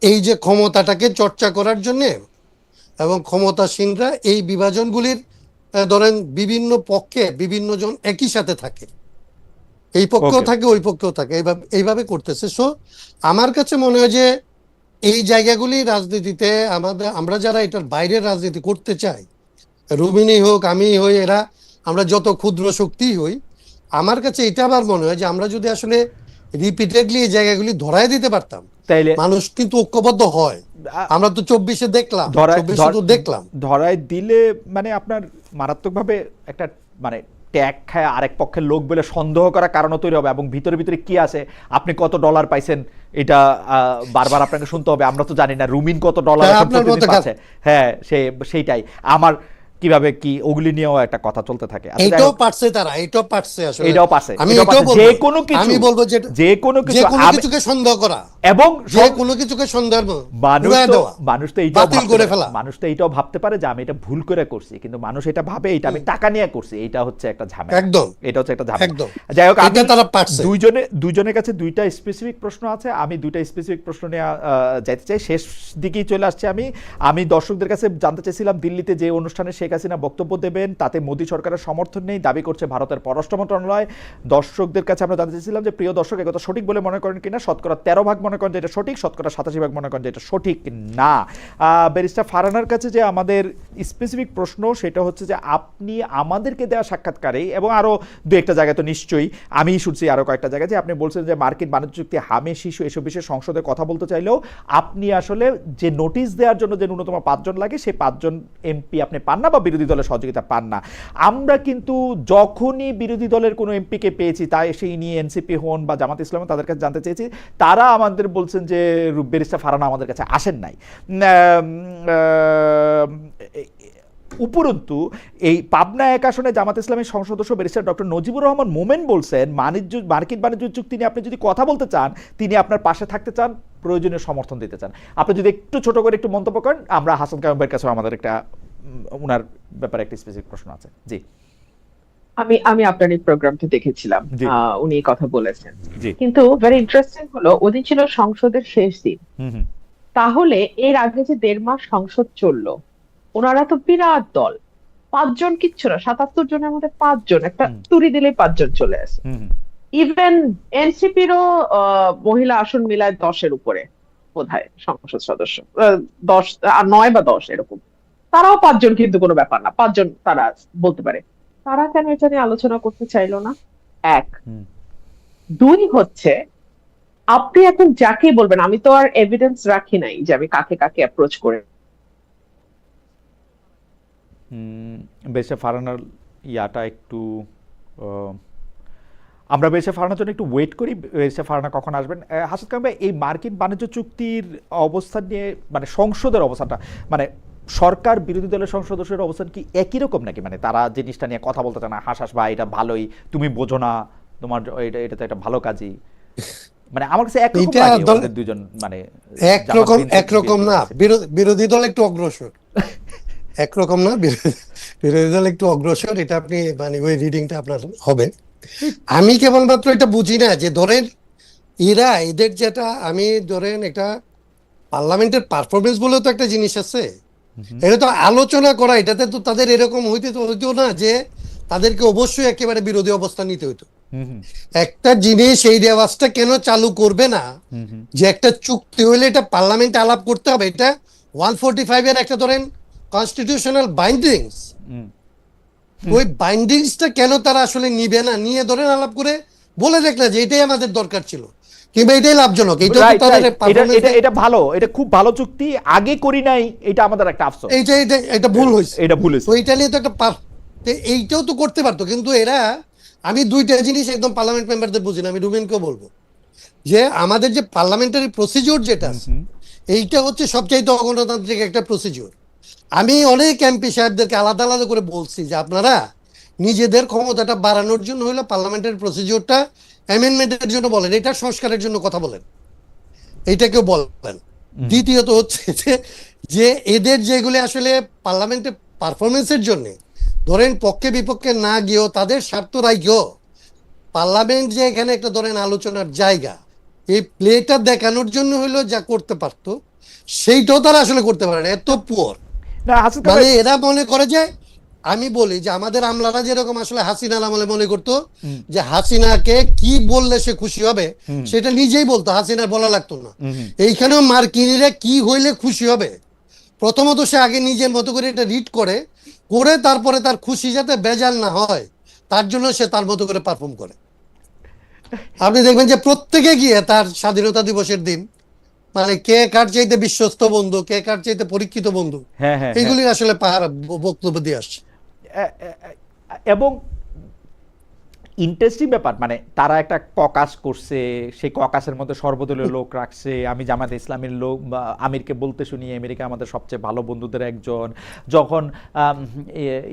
এই যে ক্ষমতাটাকে চর্চা করার জন্য এবং ক্ষমতাসীনরা এই বিভাজনগুলির ধরেন বিভিন্ন পক্ষে বিভিন্ন জন একই সাথে থাকে, এই পক্ষেও থাকে ওই পক্ষেও থাকে, এইভাবে করতেছে। সো আমার কাছে মনে হয় যে এই জায়গাগুলি রাজনীতিতে আমরা যারা এটার বাইরের রাজনীতি করতে চাই, রুমিনী হোক আমি হই, এরা আমরা যত ক্ষুদ্র শক্তি হই, আমার কাছে এটা আবার মনে হয় যে আমরা যদি আসলে রিপিটেডলি এই জায়গাগুলি ধরায় দিতে পারতাম, তাইলে মানুষ কিন্তু ঐক্যবদ্ধ হয়। আমরা তো 24-এ দেখলাম, 24-এ তো দেখলাম ধরায় দিলে মানে আপনার মারাত্মকভাবে একটা মানে ট্যাগ খায় আরেক পক্ষের লোক বলে সন্দেহ করার কারণও তৈরি হবে, এবং ভিতরে ভিতরে কি আছে, আপনি কত ডলার পাইছেন এটা বারবার আপনাকে শুনতে হবে, আমরা তো জানি না রুমিন কত ডলার পাচ্ছে। হ্যাঁ, সেইটাই আমার কিভাবে কি ওগুলি নিয়েও একটা কথা চলতে থাকে। এটাও পারছে তারা, এটাও পারছে আসলে, এটাও পারছে। আমি এটাও বলবো, যে কোনো কিছু, আমি বলবো যে কোনো কিছুকে সন্দেহ করা এবং যে কোনো কিছুকে সন্দেহ মানুষ তো এইটাও বাতিল করে ফেলা, মানুষ তো এইটাও ভাবতে পারে যে আমি এটা ভুল করে করছি, কিন্তু মানুষ এটা ভাবে এটা আমি টাকা নিয়ে করছি, এটা হচ্ছে একটা ঝামেলা। একদম, এটা হচ্ছে একটা ঝামেলা। একদম। যাই হোক, এটা তারা পারছে। দুইজনের কাছে দুইটা স্পেসিফিক প্রশ্ন আছে, আমি দুইটা স্পেসিফিক প্রশ্ন নিয়ে যাইতে চাই, শেষ দিকেই চলে আসছে। আমি দর্শকদের কাছে জানতে চাইছিলাম, দিল্লিতে যে অনুষ্ঠানে শেখ হাসিনা বক্তব্য দেবেন তাতে মোদী সরকারের সমর্থন নেই, দাবি করছে ভারতের পররাষ্ট্র মন্ত্রণালয়। দর্শকদের কাছে আমরা জানতে চাইছিলাম যে প্রিয় দর্শক, একথা সঠিক বলে মনে করেন কিনা? শতকরা 13% মনে করেন যে এটা সঠিক, শতকরা 87% মনে করেন যে এটা সঠিক না। ব্যারিস্টার ফারহানার কাছে যে আমাদের স্পেসিফিক প্রশ্ন, সেটা হচ্ছে যে আপনি আমাদেরকে দেওয়া সাক্ষাৎকারে এবং আরও দু একটা জায়গায় তো নিশ্চয়ই আমি শুনছি আরও কয়েকটা জায়গায় যে আপনি বলছেন যে মার্কিন বাণিজ্য চুক্তি, হামে শিশু এসব বিষয়ে সংসদে কথা বলতে চাইলেও আপনি আসলে যে নোটিশ দেওয়ার জন্য যে ন্যূনতম 5 জন লাগে, সেই 5 জন এমপি আপনি পান না বা বিরোধী দলের সহযোগিতা পান না। আমরা কিন্তু যখনই বিরোধী দলের কোনো এমপিকে পেয়েছি, তাই সেই নিয়ে এনসিপি হন বা জামাত ইসলাম, তাদের কাছে জানতে চেয়েছি, তারা আমাদের বলছেন যে ব্যারিস্টার ফারহানা আমাদের কাছে আসেন নাই। উপরন্তু এই পাবনা 1 আসনে জামাত ইসলামের সংসদ সদস্য ব্যারিস্টার ডক্টর নজিবুর রহমান মোমেন বলছেন, মার্কিন বাণিজ্য চুক্তি নিয়ে আপনি যদি কথা বলতে চান, তিনি আপনার পাশে থাকতে চান, প্রয়োজনীয় সমর্থন দিতে চান। আপনি যদি একটু ছোট করে একটু মন্তব্য করেন, আমরা হাসান কায়ুম ভাইয়ের কাছে আমাদের একটা ওনার ব্যাপারে একটা স্পেসিফিক প্রশ্ন আছে। জি, আমি আপনার এই প্রোগ্রামটা দেখেছিলাম, উনি কথা বলেছেন, জি, কিন্তু ভেরি ইন্টারেস্টিং হলো ওদিন ছিল সংসদের শেষ দিন। তাহলে এর আগে যে 1.5 মাস সংসদ চললো, ওনারা তো বিরাট দল, 5 জন কিচ্ছু না, 77 জনের মধ্যে 5 জন, একটা তুড়ি দিলে 5 জন চলে আসে। ইভেন এনসিপিরও মহিলা আসন মিলায় 10-এর উপরে বোধহয় সংসদ সদস্য, 10 আর 9 বা 10 এরকম, তারাও 5 জন, কিন্তু কোনো ব্যাপার না, 5 জন তারা বলতে পারে। তারা কেন এটা নিয়ে আলোচনা করতে চাইলো না? 1 2 হচ্ছে, আপনি এখন যাকে বলবেন, আমি তো আর এভিডেন্স রাখি নাই যে আমি কাকে কাকে অ্যাপ্রোচ করে। বেশে ফারহানার ইয়াটা একটু আমরা বেশে ফারহানার জন্য একটু ওয়েট করি, বেশে ফারহানা কখন আসবেন। হাসান কায়ুম ভাই, এই মার্কিন বাণিজ্য চুক্তির অবস্থান নিয়ে মানে সংসদের অবস্থানটা, মানে সরকার বিরোধী দলের সংসদ সদস্যের অবস্থান কি একই রকম নাকি? মানে তারা জিনিসটা নিয়ে কথা বলতে চায় না, হাসাস ভাই এটা ভালোই, তুমি বোঝো না, তোমার এটা তো একটা ভালো কাজই, মানে আমার কাছে একরকম লাগে ওদের দুজন, মানে একরকম না, বিরোধী দল একটু অগ্রসর, একরকম না, বিরোধী দল একটু অগ্রসর, এটা আপনি মানে ওই রিডিংটা আপনার হবে। আমি কেবলমাত্র এটা বুঝি না যে ধরেন এদের যেটা, আমি ধরেন একটা পার্লামেন্টের পারফরমেন্স বলেও তো একটা জিনিস আছে, এটা তো আলোচনা করা, এটাতে তো তাদের এরকম হইতো না যে তাদেরকে অবশ্যই একেবারে বিরোধী অবস্থান নিতে হইতো। একটা জিনিস এই রেওয়াজটা কেন চালু করবে না যে একটা চুক্তি হইলে এটা পার্লামেন্টে আলাপ করতে হবে, এটা 145 এর একটা ধরেন কনস্টিটিউশনাল বাইন্ডিংস, ওই বাইন্ডিংসটা কেন তারা আসলে নিবে না, নিয়ে ধরেন আলাপ করে বলে দেখলে যে এটাই আমাদের দরকার ছিল। কিংবা এটাই লাভজনক, এটা Right, তাদের right. এটা ভালো, এটা খুব ভালো চুক্তি, আগে করি নাই, এটা আমাদের একটা আফসোস। এটা ভুল হয়েছে, এটা ভুল হয়েছে। তো এটা নিয়ে তো একটা এইটাও তো করতে পারতো, কিন্তু এরা, আমি দুইটা জিনিস একদম পার্লামেন্ট মেম্বারদের বুঝি না, আমি রুমেনকেও বলবো যে আমাদের যে পার্লামেন্টারি প্রসিডিওর যেটা আছে, এইটা হচ্ছে সবচাইতে অগণতান্ত্রিক একটা প্রসিডিওর। আমি অনেক এমপি সাহেবদেরকে আলাদা আলাদা করে বলছি যে আপনারা নিজেদের ক্ষমতাটা বাড়ানোর জন্য হলো পার্লামেন্টারি প্রসিডিওরটা অ্যামেন্ডমেন্টের জন্য বলেন, এটা সংস্কারের জন্য কথা বলেন, এইটাকেও বলেন। দ্বিতীয়ত হচ্ছে যে এদের যেগুলি আসলে পার্লামেন্টে পারফরমেন্সের জন্য, ধরেন পক্ষে বিপক্ষে না গিয়েও তাদের স্বার্থ রাখেও পার্লামেন্ট যে এখানে একটা ধরেন আলোচনার জায়গা, এই প্লেটা দেখানোর জন্য হইলো যা করতে পারতো সেইটাও তারা আসলে করতে পারে না, এত পুয়ার। না হাসান মানে ভাই, এরা মনে করে যে, আমি বলি যে আমাদের আমলারা যেরকম আসলে হাসিনার আমলে মনে করতো যে হাসিনাকে কি বললে সে খুশি হবে সেটা নিজেই বলতো, হাসিনার বলা লাগতো না। এইখানেও মার্কিনিরা কি হইলে খুশি হবে, প্রথমত সে আগে নিজের মতো করে এটা রিড করে করে তারপরে তার খুশি যাতে বেজাল না হয় তার জন্য সে তার মতো করে পারফর্ম করে। আপনি দেখবেন যে প্রত্যেকে গিয়ে তার স্বাধীনতা দিবসের দিন মানে কে কার চাইতে বিশ্বস্ত বন্ধু, কে কার চাইতে পরীক্ষিত বন্ধু, হ্যাঁ হ্যাঁ, এইগুলি আসলে পাহাড় বক্তব্য দিয়ে আসছে। এবং ইন্টারেস্টিং ব্যাপার, মানে তারা একটা ককাস করছে, সেই ককাসের মধ্যে সর্বদলীয় লোক রাখছে। আমি জামায়াতে ইসলামের লোক বা আমিরকে বলতে শুনি আমেরিকা আমাদের সবচেয়ে ভালো বন্ধুদের একজন, যখন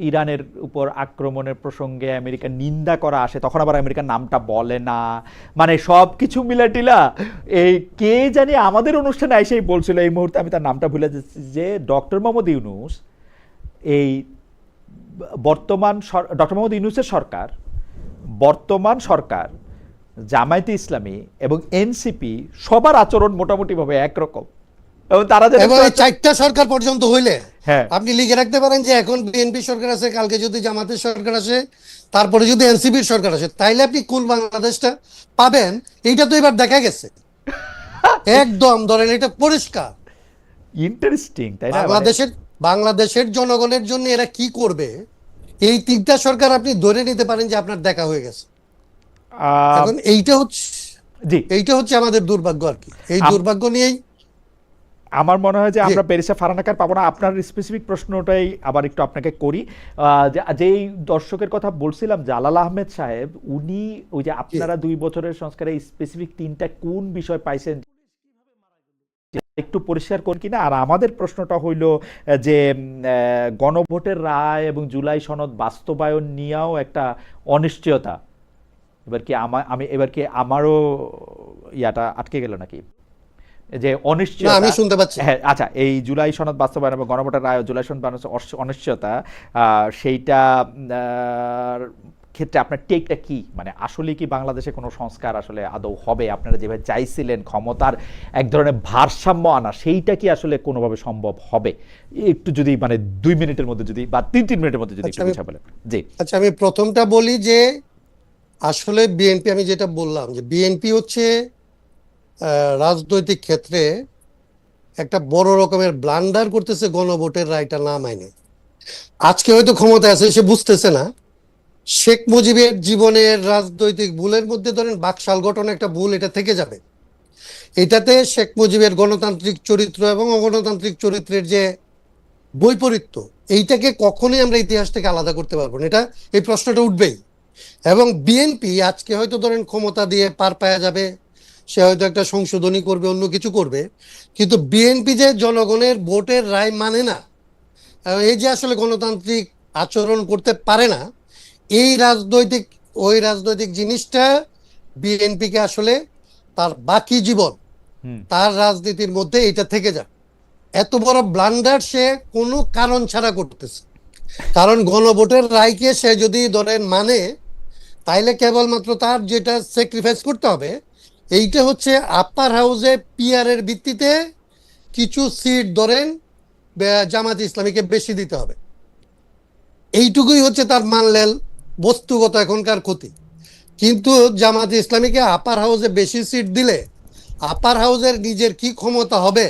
ইরানের উপর আক্রমণের প্রসঙ্গে আমেরিকার নিন্দা করা আসে তখন আবার আমেরিকার নামটা বলে না, মানে সব কিছু মিলাটিলা। এই কে জানি আমাদের অনুষ্ঠানে এসেই বলছিল, এই মুহূর্তে আমি তার নামটা ভুলে যাচ্ছি, যে ডক্টর মোহাম্মদ ইউনূস, এই বর্তমান ডক্টর মোহাম্মদ ইউনূসের সরকার, বর্তমান সরকার, জামায়াতে ইসলামী এবং এনসিপি সবার আচরণ মোটামুটি ভাবে একরকম, এবং তারা চারটা সরকার পর্যন্ত হইলে হ্যাঁ আপনি লিখে রাখতে পারেন যে এখন বিএনপি সরকার আছে, কালকে যদি জামাতের সরকার আসে, তারপরে যদি এনসিপির সরকার আসে, তাইলে আপনি কোন বাংলাদেশটা পাবেন এইটা তো এবার দেখা গেছে একদম, ধরেন এটা পরিষ্কার। ইন্টারেস্টিং, তাই না? বাংলাদেশের জনগণের জন্য এরা কি করবে, এই তিনটা সরকার আপনি ধরে নিতে পারেন যে আপনার দেখা হয়ে গেছে। এখন এইটা হচ্ছে আমাদের দুর্ভাগ্য আর কি, এই দুর্ভাগ্য নিয়েই আমার মনে হয় যে আমরা পেরিসা ফারানাকার পাবো না। আপনার স্পেসিফিক প্রশ্নটাই আবার একটু আপনাকে করি, যেই দর্শকের কথা বলছিলাম জালাল আহমেদ সাহেব, উনি ওই যে আপনারা 2 বছরের সংস্কারে স্পেসিফিক 3টা কোন বিষয় পাইছেন একটু পরিষ্কার করেন কিনা। আর আমাদের প্রশ্নটা হইল যে গণভোটের রায় এবং জুলাই সনদ বাস্তবায়ন নিয়েও একটা অনিশ্চয়তা, এবার কি আমারও ইয়াটা আটকে গেল নাকি, যে অনিশ্চয়তা? আমি শুনতে পাচ্ছি। হ্যাঁ, আচ্ছা, এই জুলাই সনদ বাস্তবায়ন এবং গণভোটের রায় জুলাই সনদ অনিশ্চয়তা, সেইটা ক্ষেত্রে আপনার টেকটা কি, মানে আসলে কি বাংলাদেশে কোনো সংস্কার আসলে আদৌ হবে? আপনারা যেভাবে চাইছিলেন ক্ষমতার এক ধরনের ভারসাম্য আনা, সেইটা কি আসলে কোনোভাবে সম্ভব হবে? একটু যদি মানে 2 মিনিটের মধ্যে যদি বা 3 মিনিটের মধ্যে যদি একটু বুঝা বলেন। জি আচ্ছা, আমি প্রথমটা বলি যে আসলে বিএনপি, আমি যেটা বললাম যে বিএনপি হচ্ছে রাজনৈতিক ক্ষেত্রে একটা বড় রকমের ব্লান্ডার করতেছে গণভোটের রায়টা না মাইনে। আজকে হয়তো ক্ষমতায় আছে, সে বুঝতেছে না শেখ মুজিবের জীবনের রাজনৈতিক ভুলের মধ্যে ধরেন বাকশাল গঠন একটা ভুল, এটা থেকে যাবে। এটাতে শেখ মুজিবের গণতান্ত্রিক চরিত্র এবং অগণতান্ত্রিক চরিত্রের যে বৈপরীত্য, এইটাকে কখনোই আমরা ইতিহাস থেকে আলাদা করতে পারবো না, এই প্রশ্নটা উঠবেই। এবং বিএনপি আজকে হয়তো ধরেন ক্ষমতা দিয়ে পার পাওয়া যাবে, সে হয়তো একটা সংশোধনী করবে, অন্য কিছু করবে, কিন্তু বিএনপি যে জনগণের ভোটের রায় মানে না, এই যে আসলে গণতান্ত্রিক আচরণ করতে পারে না, ওই রাজনৈতিক জিনিসটা বিএনপিকে আসলে তার বাকি জীবন তার রাজনীতির মধ্যে এটা থেকে যায়। এত বড় ব্লান্ডার সে কোনো কারণ ছাড়া করতেছে, কারণ গণভোটের রায়কে সে যদি ধরেন মানে, তাইলে কেবলমাত্র তার যেটা স্যাক্রিফাইস করতে হবে এইটা হচ্ছে আপার হাউসে পিআর এর ভিত্তিতে কিছু সিট ধরেন জামাত ইসলামীকে বেশি দিতে হবে, এইটুকুই হচ্ছে তার মানলেন বস্তুগত এখনকার ক্ষতি। কিন্তু জামাত ইসলামীকে আপার হাউসে বেশি সিট দিলে আপার হাউসের নিজের কি ক্ষমতা হবে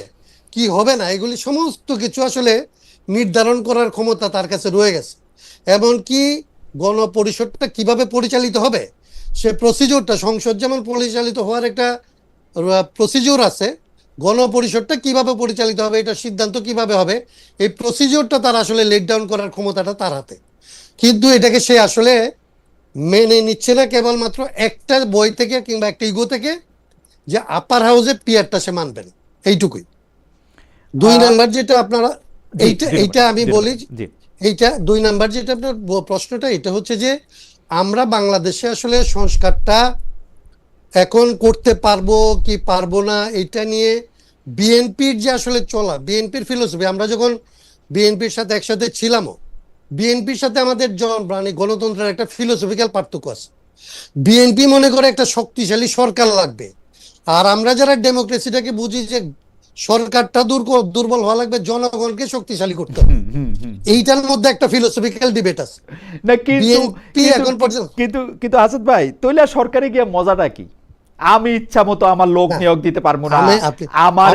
কি হবে না, এগুলি সমস্ত কিছু আসলে নির্ধারণ করার ক্ষমতা তার কাছে রয়ে গেছে। এমনকি গণপরিষদটা কিভাবে পরিচালিত হবে সে প্রসিডিওরটা, সংসদ যেমন পরিচালিত হওয়ার একটা প্রসিডিওর আছে, গণপরিষদটা কিভাবে পরিচালিত হবে, এটা সিদ্ধান্ত কিভাবে হবে, এই প্রসিডিওরটা তারা আসলে লেট ডাউন করার ক্ষমতাটা তার হাতে। কিন্তু এটাকে সে আসলে মেনে নিচ্ছে না, কেবলমাত্র একটা বই থেকে কিংবা একটা ইগো থেকে, যে আপার হাউসে পিয়ারটা সে মানবেন, এইটুকুই। 2 নাম্বার যেটা আপনারা, এইটা আমি বলি, এইটা 2 নাম্বার যেটা আপনার প্রশ্নটা, এটা হচ্ছে যে আমরা বাংলাদেশে আসলে সংস্কারটা এখন করতে পারবো কি পারবো না, এটা নিয়ে বিএনপির যে আসলে চলা, বিএনপির ফিলোসফি, আমরা যখন বিএনপির সাথে একসাথে ছিলামও, বিএনপির সাথে আমাদের মানে গণতন্ত্রের একটা ফিলোসফিক্যাল পার্থক্য আছে। বিএনপি মনে করে একটা শক্তিশালী সরকার লাগবে, আর আমরা যারা ডেমোক্রেসিটাকে বুঝি যে সরকারটা দুর্বল হওয়া লাগবে, জনগণকে শক্তিশালী করতে হবে। এইটার মধ্যে একটা ফিলোসফিক্যাল ডিবেট আছে না, কিন্তু বিএনপি এখন পর্যন্ত। কিন্তু আসাদ ভাই, তৈলা সরকারে গিয়ে মজাটা কি? আমি ইচ্ছা মতো আমার লোক নিয়োগ দিতে পারবো না, আমার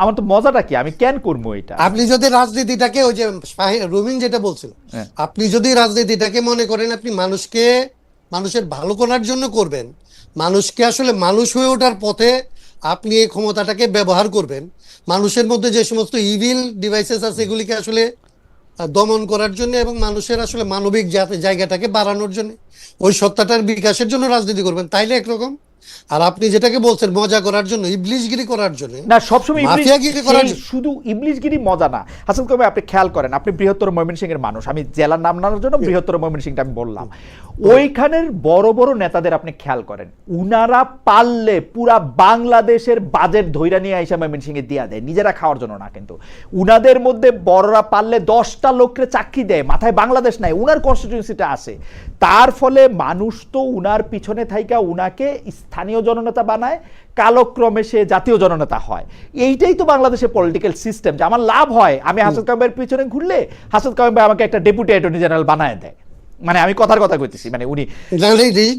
আমার তো মজাটা কি? আমি কেন করবো এটা? আপনি যদি রাজনীতিটাকে, ওই যে রুমিন যেটা বলছিল, আপনি যদি রাজনীতিটাকে মনে করেন আপনি মানুষের ভালো করার জন্য করবেন, মানুষকে আসলে মানুষ হয়ে ওঠার পথে আপনি এই ক্ষমতাটাকে ব্যবহার করবেন, মানুষের মধ্যে যে সমস্ত ইভিল ডিভাইসেস আছে এগুলিকে আসলে দমন করার জন্য এবং মানুষের আসলে মানবিক জায়গাটাকে বাড়ানোর জন্য, ওই সত্তাটার বিকাশের জন্য রাজনীতি করবেন, তাইলে একরকম। আর আপনি যেটাকে বলছেন মজা করার জন্য, ইবলিশগিরি করার জন্য না, সবসময় মাফিয়াগিরি করার জন্য, শুধু ইবলিশগিরি মজা না হাসান কবি, আপনি খেয়াল করেন, আপনি বৃহত্তর ময়মনসিংহ এর মানুষ, আমি জেলার নাম নেওয়ার জন্য বৃহত্তর ময়মনসিংহটা আমি বললাম, ওইখানের বড় বড় নেতাদের আপনি খেয়াল করেন, উনারা পারলে পুরা বাংলাদেশের বাজেট ধইরা নিয়ে আইসা ময়মনসিংহে দিয়া দেয়, নিজেরা খাওয়ার জন্য না, কিন্তু উনাদের মধ্যে বড়রা পারলে 10টা লোককে চাকরি দেয়, মাথায় বাংলাদেশ নাই, উনার কনস্টিটিউয়েন্সিটা আসে। তার ফলে মানুষ তো উনার পিছনে থাইকা উনাকে স্থানীয় জননেতা বানায়, কালক্রমে সে জাতীয় জননেতা হয়। এইটাই তো বাংলাদেশের পলিটিক্যাল সিস্টেম, যে আমার লাভ হয়, আমি হাসান কামাইয়ের পিছনে ঘুরলে হাসান কামাই ভাই আমাকে একটা ডেপুটি অ্যাটর্নি জেনারেল বানায় দেয়, মানে আমি কথার কথা কইতেছি, মানে উনি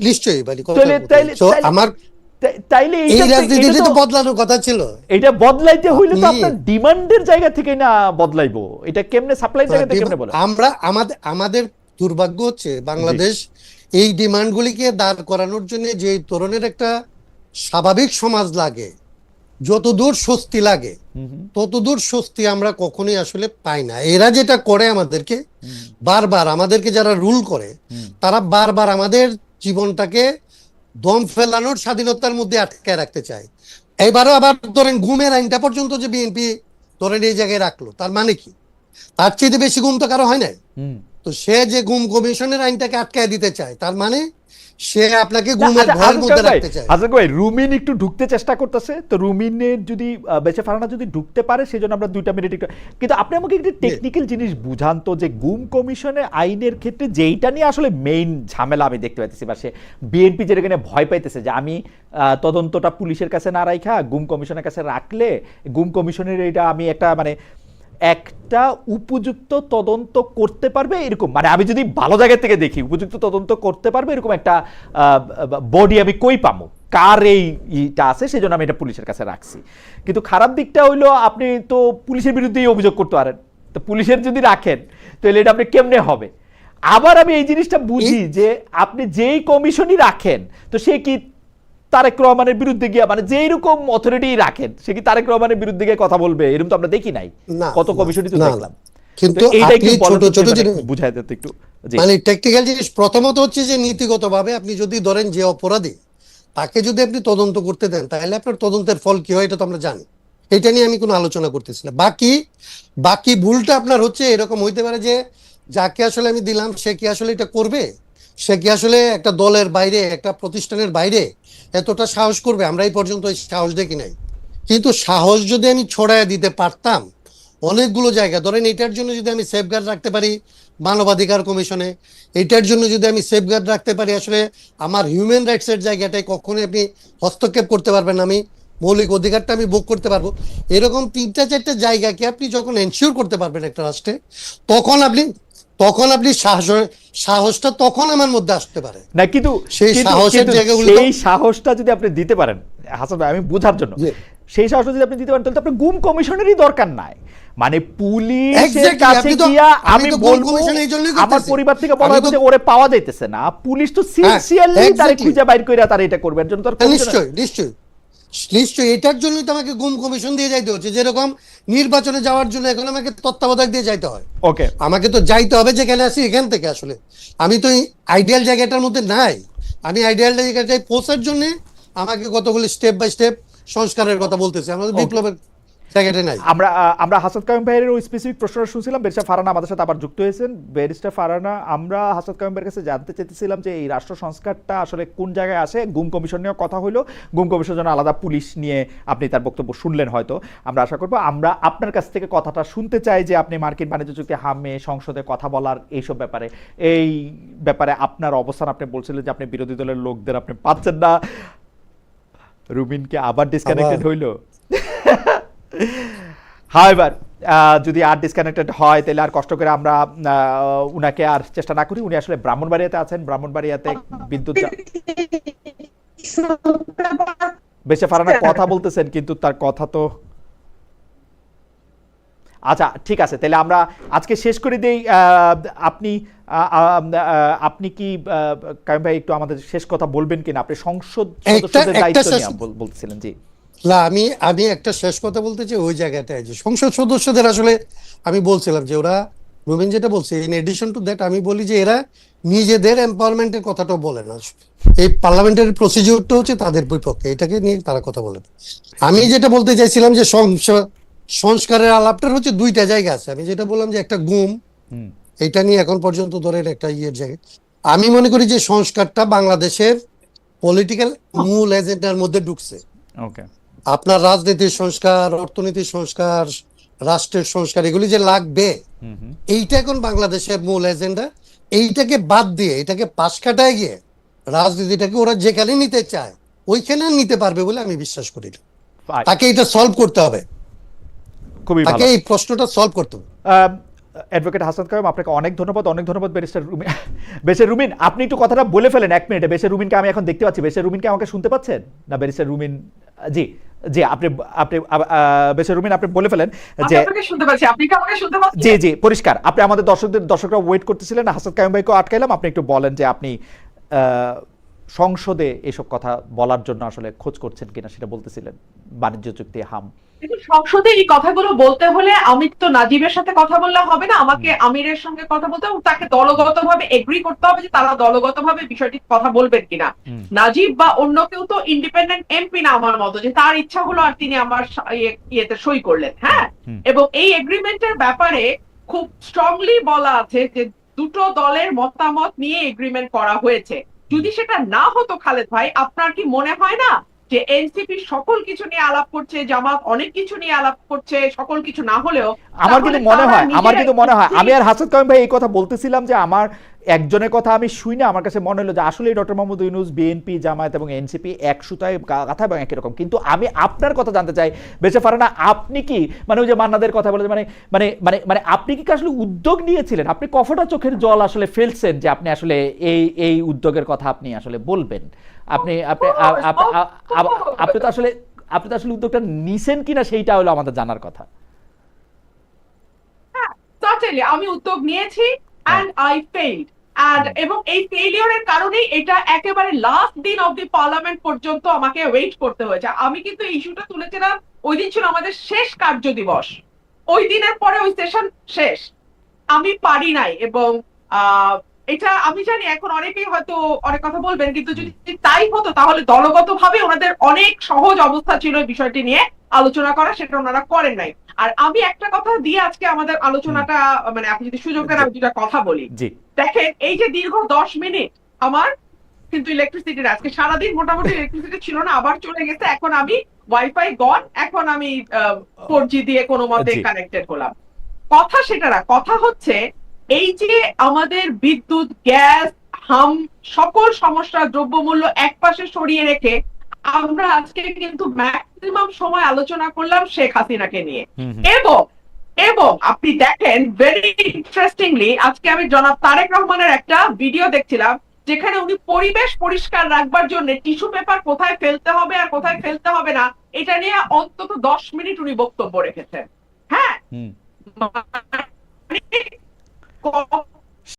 নিশ্চয়ই আমার তাইলে এই রাজনীতিটা তো বদলানোর কথা ছিল, এটা বদলাইতে হইলে তো আপনার ডিমান্ডের জায়গা থেকে না বদলাইবো, এটা কেমনে সাপ্লাই জায়গা থেকে কেমনে বলে? আমরা আমাদের দুর্ভাগ্য হচ্ছে বাংলাদেশ এই ডিমান্ডগুলিকে দাঁড় করানোর জন্য যে ধরনের একটা স্বাভাবিক সমাজ লাগে, যতদূর স্বস্তি লাগে ততদূর স্বস্তি আমরা কখনোই আসলে পাই না। এরা যেটা করে আমাদেরকে বারবার, আমাদেরকে যারা রুল করে তারা বারবার আমাদের জীবনটাকে দম ফেলানোর স্বাধীনতার মধ্যে আটকে রাখতে চায়। এবারও আবার ধরেন ঘুমের আইনটা পর্যন্ত যে বিএনপি ধরেন এই জায়গায় রাখলো, তার মানে কি? তার চেয়ে বেশি ঘুম তো কারো হয় নাই। তো সে যে গুম কমিশনের আইনটাকে আটকায় দিতে চায়, তার মানে সে আপনাকে গুমের ভয়ের মধ্যে রাখতে চায়। আচ্ছা ভাই, রুমিন একটু ঢুকতে চেষ্টা করতেছে, তো রুমিনের যদি বেঁচে ফারানা যদি ঢুকতে পারে, সেজন্য আমরা 2টা মিনিট একটু, কিন্তু আপনি আমাকে একটু টেকনিক্যাল জিনিস বুঝান তো, যে গুম কমিশনের আইনের ক্ষেত্রে যেইটা নিয়ে আসলে মেইন ঝামেলা আমি দেখতে পাইতেছি, বা সে বিএনপি যেখানে ভয় পাইতেছে যে আমি তদন্তটা পুলিশের কাছে না রাখা গুম কমিশনের কাছে রাখলে গুম কমিশনের এটা আমি একটা মানে একটা উপযুক্ত তদন্ত করতে পারবে এরকম, মানে আমি যদি ভালো জায়গা থেকে দেখি উপযুক্ত তদন্ত করতে পারবে এরকম একটা বডি আমি কই পাবো, কার এইটা আছে, সেই জন্য আমি এটা পুলিশের কাছে রাখছি। কিন্তু খারাপ দিকটা হইলো আপনি তো পুলিশের বিরুদ্ধেই অভিযোগ করতে পারেন, তো পুলিশের যদি রাখেন তাহলে এটা আপনি কেমনে হবে? আবার আমি এই জিনিসটা বুঝি যে আপনি যেই কমিশনই রাখেন, তো সে কি তারেক রহমানের বিরুদ্ধে গিয়ে, মানে যেই রকম অথরিটি রাখেন, সে কি তারেক রহমানের বিরুদ্ধে গিয়ে কথা বলবে? এরকম তো আমরা দেখি নাই, কত কমিশনই তো দেখলাম। কিন্তু আপনি ছোট ছোট জিনিস বুঝাই দিতে একটু, মানে টেকনিক্যাল জিনিস, প্রথমত হচ্ছে যে নীতিগতভাবে আপনি যদি ধরেন যে অপরাধী, তাকে যদি আপনি তদন্ত করতে দেন, তাহলে আপনার তদন্তের ফল কি হয় এটা তো আমরা জানি, এটা নিয়ে আমি কোনো আলোচনা করতেছি না। বাকি ভুলটা আপনার হচ্ছে এরকম হইতে পারে যে যাকে আসলে আমি দিলাম সে কি আসলে এটা করবে, সে কি আসলে একটা দলের বাইরে, একটা প্রতিষ্ঠানের বাইরে এতটা সাহস করবে? আমরা এই পর্যন্ত সাহস দেখি নাই। কিন্তু সাহস যদি আমি ছড়ায় দিতে পারতাম অনেকগুলো জায়গা, ধরেন এটার জন্য যদি আমি সেফগার্ড রাখতে পারি মানবাধিকার কমিশনে, এটার জন্য যদি আমি সেফগার্ড রাখতে পারি আসলে আমার হিউম্যান রাইটসের জায়গাটায় কখনোই আপনি হস্তক্ষেপ করতে পারবেন না, আমি মৌলিক অধিকারটা আমি ভোগ করতে পারবো, এরকম 3-4টা জায়গাকে আপনি যখন এনশিওর করতে পারবেন একটা রাষ্ট্রে, তখন আপনি সাহসটা তখন আমার মধ্যে আসতে পারে না। কিন্তু সেই সাহসের জায়গাগুলো, সেই সাহসটা যদি আপনি দিতে পারেন হাসান ভাই, আমি বোঝার জন্য, সেই সাহসটা যদি আপনি দিতে পারেন, তাহলে তো আপনার গুম কমিশনেরই দরকার নাই। মানে পুলিশের Exactly, কাছে আপনি তো- গিয়া আমি আমি তো বলবো কমিশন এই জন্যই আমার করতেছি। পরিবার থেকে বলা আমি হচ্ছে তো- যে ওরে পাওয়া যাইতেছে না, পুলিশ তো সিনসিয়ারলি তারে exactly. খুঁজে বাইর কইরা তার এটা করবে, এর জন্য তার নিশ্চয়ই নিশ্চয়ই নিশ্চয়ই এটার জন্যই তো আমাকে গুম কমিশন দিয়ে যাইতে হচ্ছে, যেরকম নির্বাচনে যাওয়ার জন্য এখন আমাকে তত্ত্বাবধায়ক দিয়ে যাইতে হয়। ওকে আমাকে তো যাইতে হবে যেখানে আছি এখান থেকে। আসলে আমি তো আইডিয়াল জায়গাটার মধ্যে নাই, আমি আইডিয়াল জায়গাটায় পৌঁছার জন্য আমাকে কতগুলো স্টেপ বাই স্টেপ সংস্কারের কথা বলতেছি, আমাদের Okay. বিপ্লবের জায়গাটা নাই। আমরা হাসাদ কাইম ভাইয়ের ওই স্পেসিফিক প্রশ্নটা শুনছিলাম, ব্যারিস্টার ফারহানা আমাদের সাথে আবার যুক্ত হয়েছেন। ব্যারিস্টার ফারহানা, আমরা হাসাদ কাইম ভাইয়ের কাছে জানতে চাইতেছিলাম যে এই রাষ্ট্র সংস্কারটা আসলে কোন জায়গায় আসে। গুম কমিশন নিয়েও কথা হলো, গুম কমিশনের জন্য আলাদা পুলিশ নিয়ে আপনি তার বক্তব্য শুনলেন হয়তো। আমরা আশা করবো আমরা আপনার কাছ থেকে কথাটা শুনতে চাই যে আপনি মার্কিন বাণিজ্য চুক্তি হামে সংসদে কথা বলার এইসব ব্যাপারে, এই ব্যাপারে আপনার অবস্থান। আপনি বলছিলেন যে আপনি বিরোধী দলের লোকদের আপনি পাচ্ছেন না। রুমিনকে আবার ডিসকানেক্টেড হইল। হাওয়েভার যদি আর ডিসকানেক্টেড হয় তাহলে আর কষ্ট করে আমরা উনাকে আর চেষ্টা না করি। উনি আসলে ব্রাহ্মণবাড়িয়াতে আছেন, ব্রাহ্মণবাড়িয়াতে বিদ্যুৎ বেশি ফারানা কথা বলতেছেন কিন্তু তার কথা তো আচ্ছা ঠিক আছে, তাহলে আমরা আজকে শেষ করে দেই। আপনি আপনি কি কাইম ভাই একটু আমাদের শেষ কথা বলবেন কিনা? আপনি সংসদ সদস্যদের দায়িত্ব নিয়ে বলতেছিলেন। জি না, আমি একটা শেষ কথা বলতে চাই ওই জায়গাটায়, যে সংসদ সদস্যদের আসলে আমি বলছিলাম যে ওরা, রুবিন যেটা বলছে, ইন এডিশন টু দ্যাট আমি বলি যে এরা নিজেদের এম্পাওয়ারমেন্টের কথাটাও বলে না। এই পার্লামেন্টারি প্রসিডিউরটা হচ্ছে তাদের বিপক্ষে, এটাকে নিয়ে তারা কথা বলে না। আমি যেটা বলতে চাইছিলাম যে সংস্কারের আলাপটার হচ্ছে দুইটা জায়গা আছে। আমি যেটা বললাম যে একটা গুম, এটা নিয়ে এখন পর্যন্ত ধরেন একটা ইয়ের জায়গা। আমি মনে করি যে সংস্কারটা বাংলাদেশের পলিটিক্যাল মূল এজেন্ডার মধ্যে ঢুকছে। ওকে, আপনার রাজনীতির সংস্কার, অর্থনীতির সংস্কার, রাষ্ট্রের সংস্কার, এগুলি যে লাগবে, এইটা এখন বাংলাদেশের মূল এজেন্ডা। এইটাকে বাদ দিয়ে, এটাকে পাশ কাটায় গিয়ে রাজনীতিটাকে ওরা যেখানে নিতে চায় ওইখানে নিতে পারবে বলে আমি বিশ্বাস করি না। তাকে এটা সলভ করতে হবে, খুবই তাকে ভালো। এই প্রশ্নটা সলভ করতে হবে। অ্যাডভোকেট হাসান কাইম, আপনাকে অনেক ধন্যবাদ। অনেক ধন্যবাদ ব্যারিস্টার রুমিন। বেশের রুমিন, আপনি একটু কথাটা বলে ফেলেন এক মিনিটে। বেশের রুমিনকে আমি এখন দেখতে পাচ্ছি। বেশের রুমিনকে আমাকে শুনতে পাচ্ছেন না? ব্যারিস্টার রুমিন, জি জি, আপনি আপনি বেশের রুমিন আপনি বলে ফেলেন যে আপনাকে শুনতে পাচ্ছি, আপনি কি আমাকে শুনতে পাচ্ছেন? জি জি পরিষ্কার। আপনি আমাদের দর্শকরা ওয়েট করতেছিলেন, হাসান কাইম ভাইকে আটকাইলাম। আপনি একটু বলেন যে আপনি সংসদে এসব কথা বলার জন্য আসলে খোঁজ করছেন কিনা সেটা বলতেছিলেন, বাণিজ্য চুক্তি হাম। সংসদে এই কথাগুলো বলতে হলে আমি তো নাজিবের সাথে কথা বললে হবে না, আমাকে আমিরের সঙ্গে কথা বলতে হবে, তাকে দলগতভাবে এগ্রি করতে হবে যে তারা দলগতভাবে বিষয়টি কথা বলবেন কিনা। নাজিব বা অন্য কেউ তো ইন্ডিপেন্ডেন্ট এমপি না আমার মতো যে তার ইচ্ছা হলো আর তিনি আমার ইয়েতে সই করলেন। হ্যাঁ, এবং এই এগ্রিমেন্টের ব্যাপারে খুব স্ট্রংলি বলা আছে যে দুটো দলের মতামত নিয়ে এগ্রিমেন্ট করা হয়েছে। যদি সেটা না হতো খালেদ ভাই, আপনার কি মনে হয় না যে এনসিপি সকল কিছু নিয়ে আলাপ করছে, জামাত অনেক কিছু নিয়ে আলাপ করছে, সকল কিছু না হলেও আমার কিন্তু মনে হয় আমি আর হাসান কাইম ভাই এই কথা বলতেছিলাম যে আমার একজনের কথা আমি শুই না, আমার কাছে মনে হলো যে আসলে ডক্টর মোহাম্মদ ইউনূস, বিএনপি, জামায়াত এবং এনসিপি এক সুতায় কথা এবং একই রকম। কিন্তু আমি আপনার কথা জানতে চাই বেঁচে ফারানা, আপনি কি মানে ওই যে মান্নাদের কথা বলে মানে মানে মানে মানে আপনি কি আসলে উদ্যোগ নিয়েছিলেন? আপনি কতটা চোখের জল আসলে ফেলছেন যে আপনি আসলে এই উদ্যোগের কথা আপনি আসলে বলবেন? আপনি আপনি আপনি তো আসলে উদ্যোগটা নিছেন কিনা সেইটা হলো আমাদের জানার কথা। সার্টেনলি আমি উদ্যোগ নিয়েছি and I failed, and এবং এই ফেইলিওরের কারণেই এটা একেবারে লাস্ট দিন অফ দি পার্লামেন্ট পর্যন্ত আমাকে ওয়েট করতে হয়েছে। আমি কিন্তু ইস্যুটা তুলেছিলাম, ওই দিন ছিল আমাদের শেষ কার্য দিবস, ওই দিনের পরে ওই সেশন শেষ, আমি পারি নাই। এবং এটা আমি জানি এখন অনেকেই হয়তো অনেক কথা বলবেন, কিন্তু যদি তাই হতো তাহলে দলগতভাবে ওনাদের অনেক সহজ অবস্থা ছিল এই বিষয়টি নিয়ে আলোচনা করা, সেটা ওনারা করেন নাই। আর আমি একটা কথা দিয়ে আজকে আমাদের আলোচনাটা, মানে আপনি যদি সুযোগ দেন আমি দুটা কথা বলি। দেখেন, এই যে দীর্ঘ 10 মিনিট আমার কিন্তু ইলেকট্রিসিটি, আজকে সারাদিন মোটামুটি ইলেকট্রিসিটি ছিল না, আবার চলে গেছে, এখন আমি ওয়াইফাই গন, এখন আমি 4G দিয়ে কোনো মতে কানেক্টেড হলাম। কথা সেটা না, কথা হচ্ছে এই যে আমাদের বিদ্যুৎ, গ্যাস, হাম সকল সমস্যা, দ্রব্যমূল্য একপাশে সরিয়ে রেখে আমরা আজকে কিন্তু ম্যাক্সিমাম সময় আলোচনা করলাম শেখ হাসিনাকে নিয়ে। এবং আপনি দেখেন ভেরি ইন্টারেস্টিংলি, আজকে আমি জনাব তারেক রহমানের একটা ভিডিও দেখছিলাম যেখানে উনি পরিবেশ পরিষ্কার রাখবার জন্য টিস্যু পেপার কোথায় ফেলতে হবে আর কোথায় ফেলতে হবে না এটা নিয়ে অন্তত 10 মিনিট উনি বক্তব্য রেখেছেন। হ্যাঁ, মানে